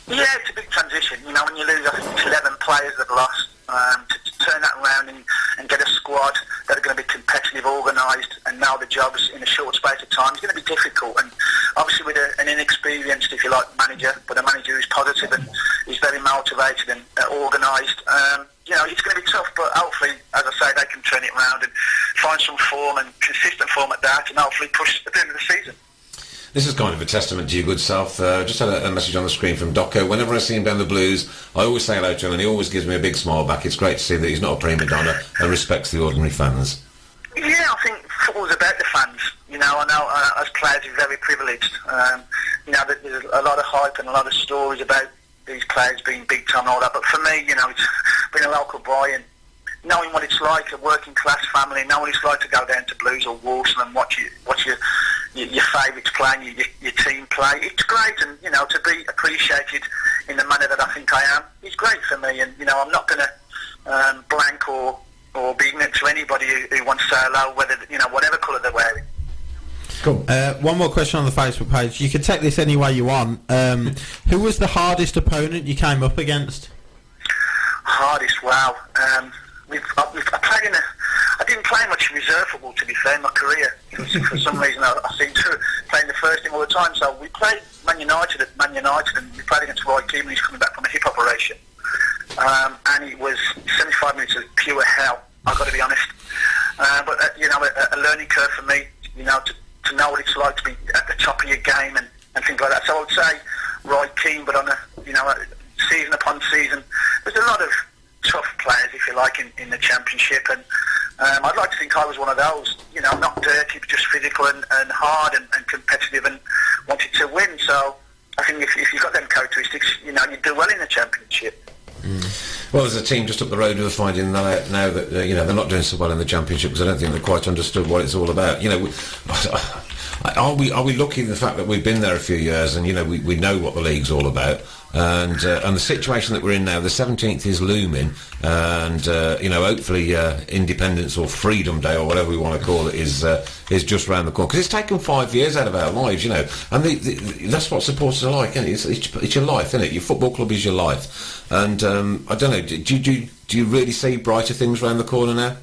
Yeah, it's a big transition. You know, when you lose, I think it's 11 players that lost, to turn that around and get a squad that are going to be competitive, organised, and know the jobs in a short space of time is going to be difficult. And obviously with an inexperienced, if you like, manager, but a manager who's positive and is very motivated and organised, you know, it's going to be tough, but hopefully, as I say, they can turn it around and find some form and consistent form at that, and hopefully push at the end of the season. This is kind of a testament to your good self. Just had a message on the screen from Doco. Whenever I see him down the Blues, I always say hello to him, and he always gives me a big smile back. It's great to see that he's not a prima donna and respects the ordinary fans. Yeah, I think football's about the fans. You know, I know as players we're very privileged. You know, there's a lot of hype and a lot of stories about these players being big time and all that, but for me, you know, it's being a local boy and knowing what it's like, a working class family, knowing what it's like to go down to Blues or Walsall and watch your favourites play and your team play. It's great, and you know, to be appreciated in the manner that I think I am is great for me. And you know, I'm not going to blank or be ignorant to anybody who wants to say hello, whether, you know, whatever colour they're wearing. Cool. One more question on the Facebook page. You can take this any way you want. Who was the hardest opponent you came up against? Hardest? Wow. I didn't play much reserve football, to be fair, in my career. For some reason, I seem to play in the first team all the time. So we played Man United, and we played against Roy Keane when he's coming back from a hip operation. And it was 75 minutes of pure hell, I've got to be honest. But, you know, a learning curve for me, you know, to know what it's like to be at the top of your game and things like that. So I would say Roy Keane, but on season upon season, there's a lot of tough players, if you like, in the Championship, and I'd like to think I was one of those, you know, not dirty, but just physical and hard and competitive and wanted to win. So I think if you've got them characteristics, you know, you do well in the Championship. Well, there's a team just up the road who are finding that now that you know, they're not doing so well in the Championship because I don't think they quite understood what it's all about. You know, are we lucky in the fact that we've been there a few years and, you know, we know what the league's all about, and the situation that we're in now, the 17th is looming, and you know, hopefully Independence or Freedom Day or whatever we want to call it is just round the corner, because it's taken 5 years out of our lives, you know, and that's what supporters are like, isn't it? It's your life, isn't it? Your football club is your life, and I don't know, do you really see brighter things round the corner now?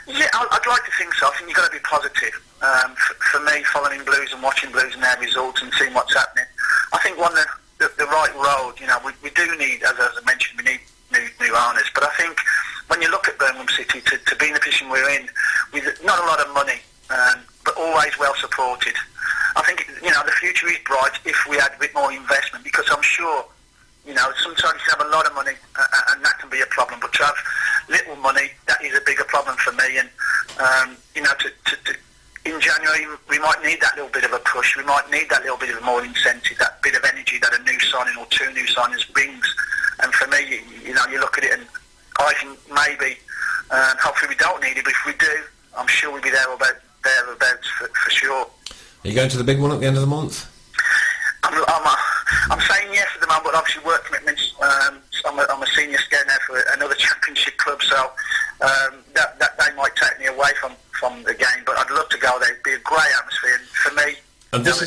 Yeah, I'd like to think so. I think you've got to be positive. For me, following Blues and watching Blues and their results and seeing what's happening, I think we're on the right road. You know, we do need, as I mentioned, we need new owners. But I think when you look at Birmingham City, to be in the position we're in, with not a lot of money, but always well supported, I think, you know, the future is bright if we had a bit more investment, because I'm sure You know, sometimes you can have a lot of money, and that can be a problem. But to have little money, that is a bigger problem for me. And you know, in January, we might need that little bit of a push. We might need that little bit of more incentive, that bit of energy that a new signing or two new signings brings. And for me, you know, you look at it, and I think maybe, hopefully, we don't need it. But if we do, I'm sure we'll be thereabouts for sure. Are you going to the big one at the end of the month? I'm saying yes at the moment, but obviously work commitments. I'm a senior scout now for another championship club, so that they might take me away from the game. But I'd love to go there. It'd be a great atmosphere, and for me. And this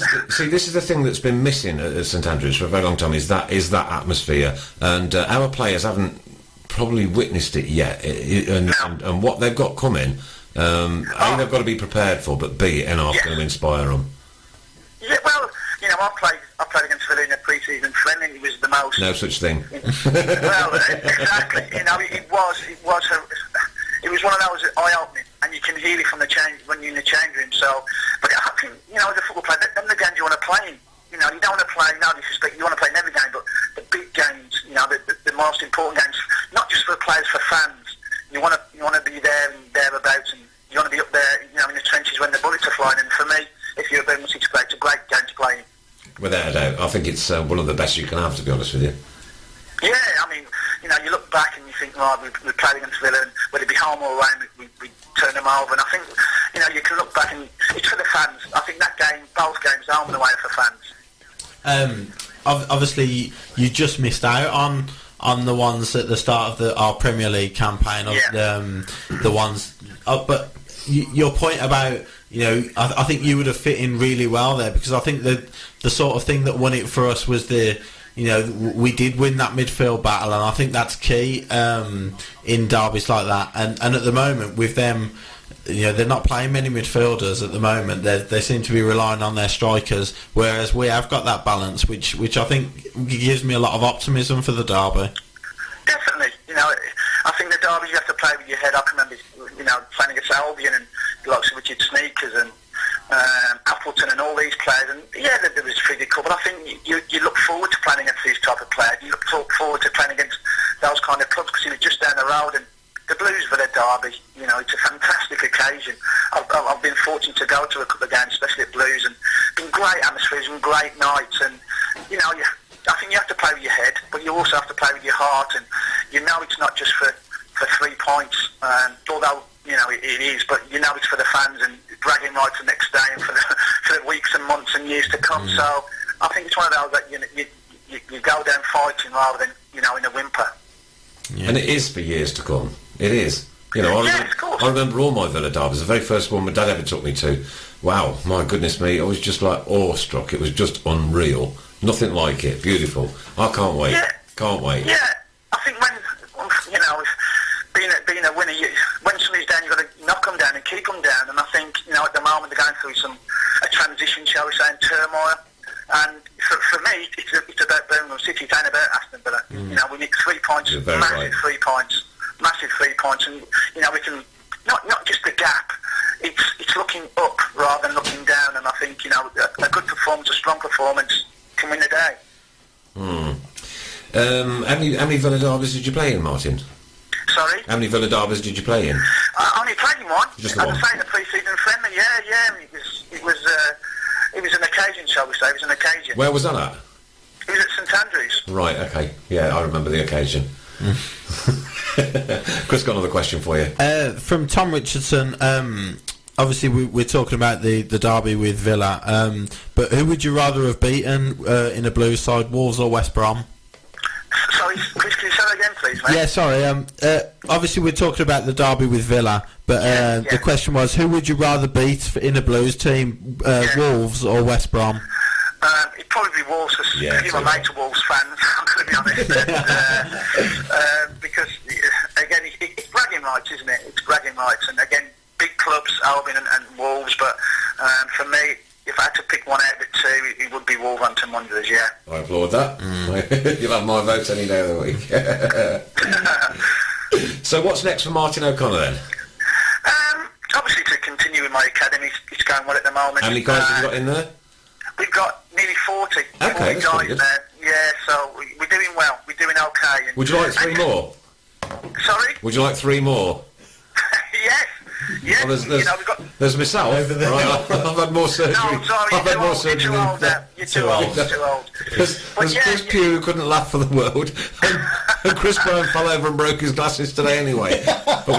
is the thing that's been missing at St Andrews for a very long time is that atmosphere, and our players haven't probably witnessed it yet. And what they've got coming, A, they've got to be prepared for, but B, NR's going to inspire them. Yeah, well, you know, I played against Villa in a pre-season friendly. It was the most. No such thing. Well, exactly. You know, it was one of those eye-opening, and you can hear it from the change when you're in the change room. So, but I think, you know, as a football player, them the games you want to play in. You know, you don't want to play, no disrespect, you want to play in every game, but the big games, you know, the most important games, not just for players, for fans. You want to be there and thereabouts, and you want to be up there, you know, in the trenches when the bullets are flying. And for me, if you're a Birmingham City player, it's a great game to play in. Without a doubt, I think it's one of the best you can have, to be honest with you. Yeah, I mean, you know, you look back and you think, right, we played against Villa, and whether it be home or away, we turn them over. And I think, you know, you can look back and it's for the fans. I think that game, both games, home and away, are for fans. Obviously, you just missed out on the ones at the start of our Premier League campaign, the ones. But your point about, you know, I think you would have fit in really well there, because I think that the sort of thing that won it for us was you know, we did win that midfield battle, and I think that's key in derbies like that. And at the moment with them, you know, they're not playing many midfielders at the moment. They seem to be relying on their strikers, whereas we have got that balance, which I think gives me a lot of optimism for the derby. Definitely, you know, I think the derby you have to play with your head. I can remember, you know, playing against Albion and the likes of Richard Sneakers and Appleton and all these players, and yeah, there was pretty cool. But I think you look forward to playing against these type of players. You look forward to playing against those kind of clubs, because you're just down the road. And the Blues for their derby, you know, it's a fantastic occasion. I've been fortunate to go to a couple of games, especially at Blues, and been great atmospheres and great nights. And you know, I think you have to play with your head, but you also have to play with your heart. And you know, it's not just for 3 points, although you know it is, but you know it's for the fans and bragging rights the next day and for the weeks and months and years to come. So I think it's one of those that you go down fighting rather than, you know, in a whimper. Yeah. And it is for years to come. It is. You know, I remember all my Villa derbies. The very first one my dad ever took me to. Wow, my goodness me, I was just like awestruck. It was just unreal. Nothing like it. Beautiful. I can't wait. Yeah. Can't wait. Yeah, I think when, you know, being a winner, when somebody's down, you've got to knock them down and keep them down. And I think, you know, at the moment they're going through a transition, shall we say, and turmoil. And for me, it's about Birmingham City. It ain't about Aston Villa. You know, we need 3 points, massive 3 points, and you know, we can not just the gap. It's looking up rather than looking down. And I think, you know, a good performance, a strong performance, can win the day. How many Villa derbies did you play in, Martin? Sorry? How many Villa derbies did you play in? I only played in one. Just the one? As I say, in the pre-season friendly, it was an occasion, shall we say. It was an occasion. Where was that at? It was at St Andrews. Right, okay. Yeah, I remember the occasion. Chris got another question for you. From Tom Richardson, obviously we're talking about the derby with Villa, but who would you rather have beaten in a Blues side, Wolves or West Brom? Sorry, Chris, can you say that again, please, mate? Yeah, sorry. Obviously, we're talking about the derby with Villa, but the question was, who would you rather beat in a Blues team, Wolves or West Brom? It'd probably be Wolves, because a few of my mates are Wolves fans, I'm going to be honest. Because, again, it's bragging rights, isn't it? It's bragging rights. And, again, big clubs, Albion and Wolves, but for me, if I had to pick one out of the two, it would be Wolverhampton Wanderers, yeah. I applaud that. You'll have my votes any day of the week. So what's next for Martin O'Connor then? Obviously to continue with my academy. It's going well at the moment. How many guys have you got in there? We've got nearly 40 guys in there. Yeah, so we're doing well. Would you like 3 more? Sorry? Would you like 3 more? Yes. Yes. Well, You know, we've got... there's myself. Right, I've had more surgery. No, sorry, I've had more you're surgery. too old now. You're too old. You're too old. There's Chris Pugh who couldn't laugh for the world, and Chris Brown fell over and broke his glasses today anyway. But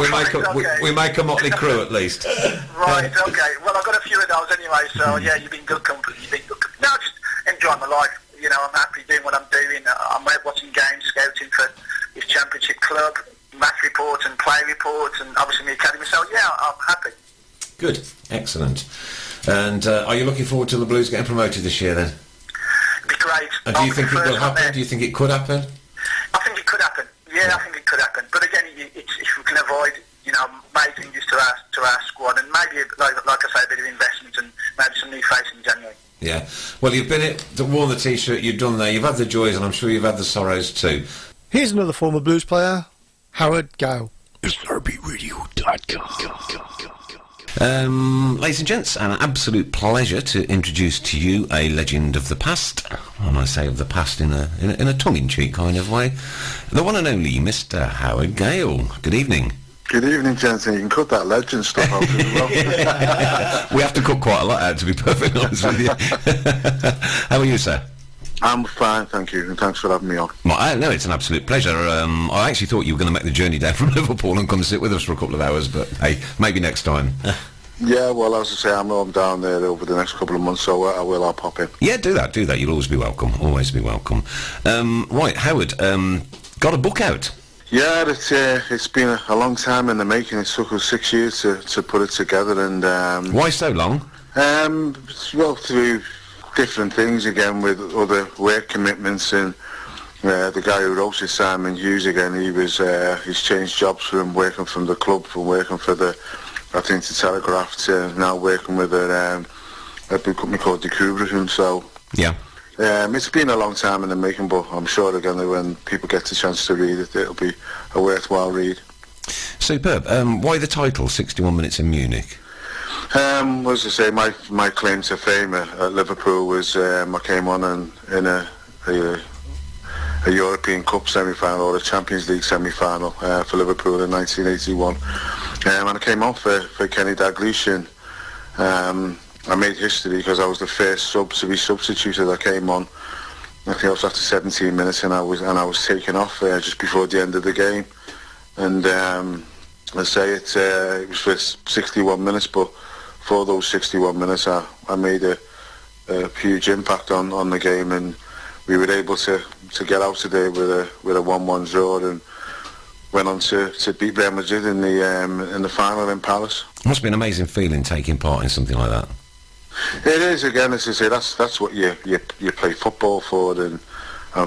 we make a motley crew at least. Right. Okay. Well, I've got a few of those anyway. So yeah, you've been good company. No, just enjoying my life. You know, I'm happy doing what I'm doing. I'm out watching games, scouting for his championship club, match reports and play reports, and obviously the academy. So yeah, I'm happy. Good, excellent. And are you looking forward to the Blues getting promoted this year then? It'd be great. And do you think it will happen? Do you think it could happen? I think it could happen. Yeah, I think it could happen. But again, it's, if we can avoid, you know, making changes to our squad, and maybe, like I say, a bit of investment and maybe some new faces in January. Yeah. Well, you've worn the T-shirt, you've done there, you've had the joys, and I'm sure you've had the sorrows too. Here's another former Blues player, Howard Gale. Ladies and gents, an absolute pleasure to introduce to you a legend of the past, and I say of the past in a tongue-in-cheek kind of way, the one and only Mr. Howard Gale. Good evening. Good evening, gents. You can cut that legend stuff out as well. We have to cut quite a lot out, to be perfectly honest with you. How are you, sir? I'm fine, thank you, and thanks for having me on. Well, no, it's an absolute pleasure. I actually thought you were going to make the journey down from Liverpool and come sit with us for a couple of hours, but hey, maybe next time. Yeah, well, as I say, I'm down there over the next couple of months, so I'll pop in. Yeah, do that. You'll always be welcome. Always be welcome. Right, Howard, got a book out? Yeah, it's been a long time in the making. It took us 6 years to put it together, and... Why so long? Well, through different things again, with other work commitments, and the guy who wrote it, Simon Hughes, again, he's changed jobs from working from the club, from working for the Telegraph, to now working with a big company called the Room. So yeah, it's been a long time in the making, but I'm sure again that when people get the chance to read it, it'll be a worthwhile read. Superb. Why the title, 61 Minutes in Munich? As I say, my claim to fame at Liverpool was I came on in a European Cup semi-final, or a Champions League semi-final for Liverpool in 1981, and I came on for Kenny Dalglish, and I made history because I was the first sub to be substituted. I came on, I think it was after 17 minutes, and I was taken off just before the end of the game, and I say it was for 61 minutes, but for those 61 minutes, I made a huge impact on the game, and we were able to get out today with a 1-1 draw, and went on to beat Real Madrid in the final in Palace. It must be an amazing feeling taking part in something like that. It is, again, as I say, that's what you play football for, and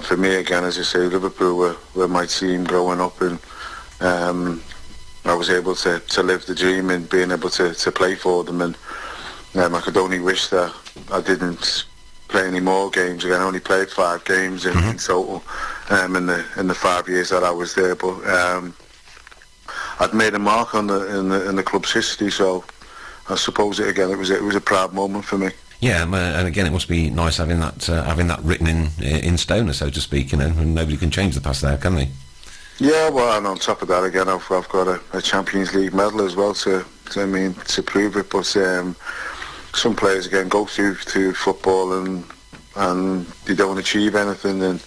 for me, again, as I say, Liverpool were my team growing up, and I was able to live the dream and being able to play for them, and I could only wish that I didn't play any more games. Again, I only played 5 games in total in the 5 years that I was there, but I'd made a mark in the club's history, so I suppose it was a proud moment for me. Yeah, and again, it must be nice having that written in stone, so to speak, and nobody can change the past there, can they? Yeah, well, and on top of that, again, I've got a Champions League medal as well to prove it. But some players again go through football and they don't achieve anything, and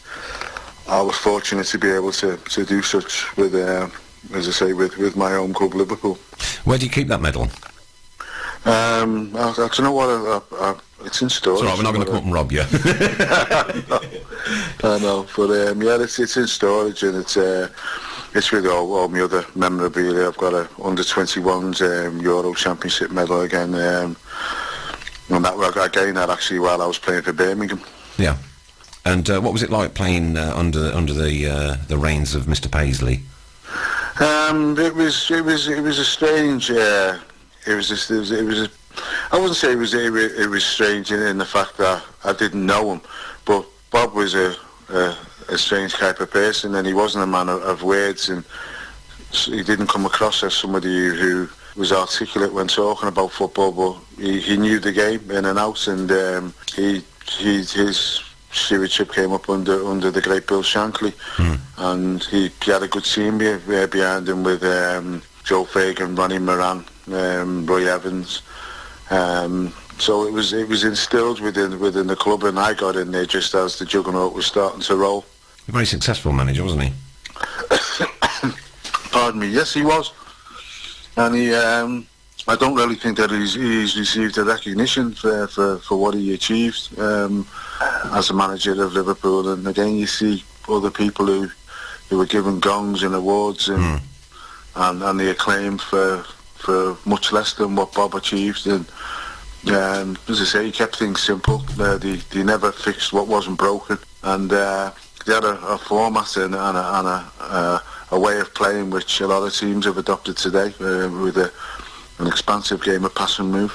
I was fortunate to be able to do such with, as I say, with my home club Liverpool. Where do you keep that medal? I don't know what it's in storage. It's all right, we're not going to come up and rob you. I know, but yeah, it's in storage, and it's with all my other memorabilia. I've got a under-21s Euro Championship medal again, and I gained that actually while I was playing for Birmingham. Yeah, and what was it like playing under the reins of Mr. Paisley? It was a strange. I wouldn't say it was strange in the fact that I didn't know him, but Bob was a strange type of person, and he wasn't a man of words, and he didn't come across as somebody who was articulate when talking about football, but he knew the game in and out, and his stewardship came up under the great Bill Shankly, and he had a good team behind him with Joe Fagan, Ronnie Moran, Roy Evans. So it was instilled within the club, and I got in there just as the juggernaut was starting to roll. A very successful manager, wasn't he? Pardon me. Yes, he was, and he. I don't really think that he's received the recognition for what he achieved as a manager of Liverpool. And again, you see other people who were given gongs and awards and the acclaim for much less than what Bob achieved. And as I say, he kept things simple. They never fixed what wasn't broken, and they had a format and a way of playing which a lot of teams have adopted today with an expansive game of pass and move.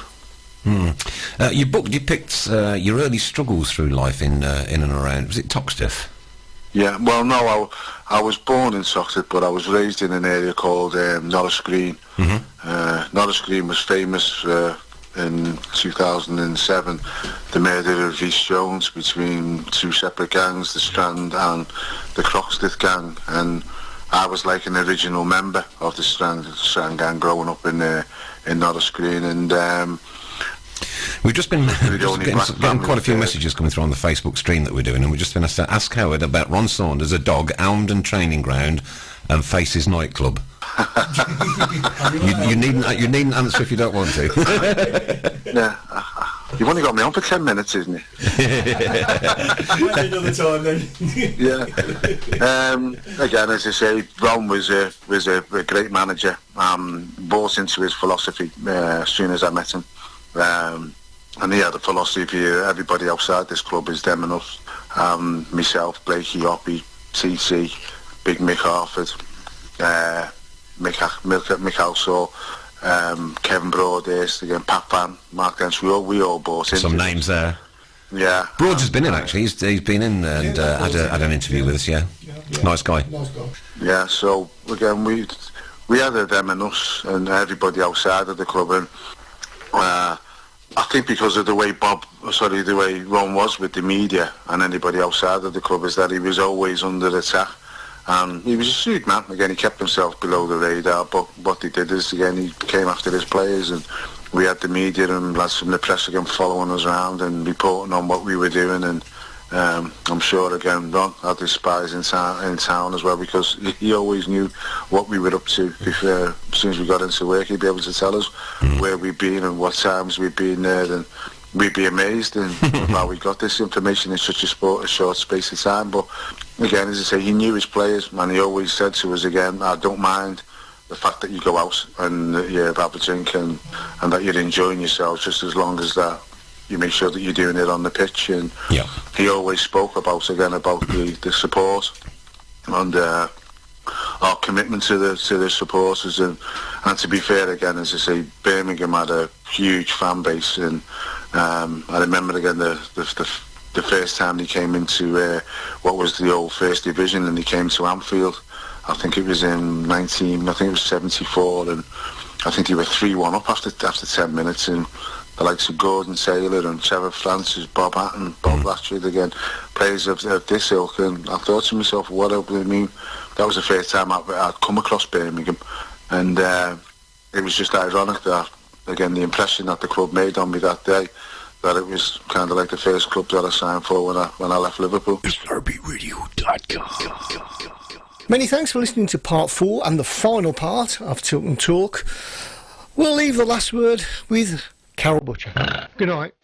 You picked your early struggles through life in and around. Was it Toxteth? Yeah. Well, no, I was born in Toxteth, but I was raised in an area called Norris Green. Norris Green was famous in 2007, the murder of Rhys Jones between two separate gangs, the Strand and the Croxteth gang, and I was like an original member of the Strand gang growing up in Norris Green, and we've just been getting quite a few messages coming through on the Facebook stream that we're doing, and we're just going to ask Howard about Ron Saunders, a dog, Almden Training Ground, and Faces nightclub. you needn't answer if you don't want to. Yeah, you've only got me on for 10 minutes, isn't it? Another time then. Yeah. Again, as I say, Ron was a great manager. Bought into his philosophy as soon as I met him. And he had a philosophy: everybody outside this club is them and us. Myself, Blakey, Oppie, TC, Big Mick Harford, Mick Halsall, Kevin Broadhurst, again, Pat Van, Mark Dent. We all bought into some names there. Yeah. Broads has been in, actually. He's been in and had an interview with us, yeah. Nice guy. Yeah, so again, we had a them and us and everybody outside of the club, and I think because of the way Ron was with the media and anybody outside of the club, is that he was always under attack. He was a shrewd man. Again, he kept himself below the radar, but what he did is, again, he came after his players, and we had the media and lads from the press again following us around and reporting on what we were doing, and I'm sure, again, Ron had his spies in town as well, because he always knew what we were up to. As soon as we got into work, he'd be able to tell us where we'd been and what times we'd been there, and we'd be amazed in how we got this information in such a short space of time. But again, as I say, he knew his players, and he always said to us, again, I don't mind the fact that you go out and you have a drink and that you're enjoying yourself, just as long as that you make sure that you're doing it on the pitch. And he always spoke about the support and our commitment to the supporters, and to be fair, again, as I say, Birmingham had a huge fan base, and I remember again the first time he came into what was the old First Division, and he came to Anfield. I think it was in 74, and I think they were 3-1 up after 10 minutes, and the likes of Gordon Taylor and Trevor Francis, Bob Hatton, Bob Latchford, again, players of this ilk, and I thought to myself, what I mean, that was the first time I'd come across Birmingham, and it was just ironic that, again, the impression that the club made on me that day, that it was kind of like the first club that I signed for when I left Liverpool. SRBRadio.com. Many thanks for listening to part 4 and the final part of Tilton Talk. We'll leave the last word with Carol Butcher. Good night.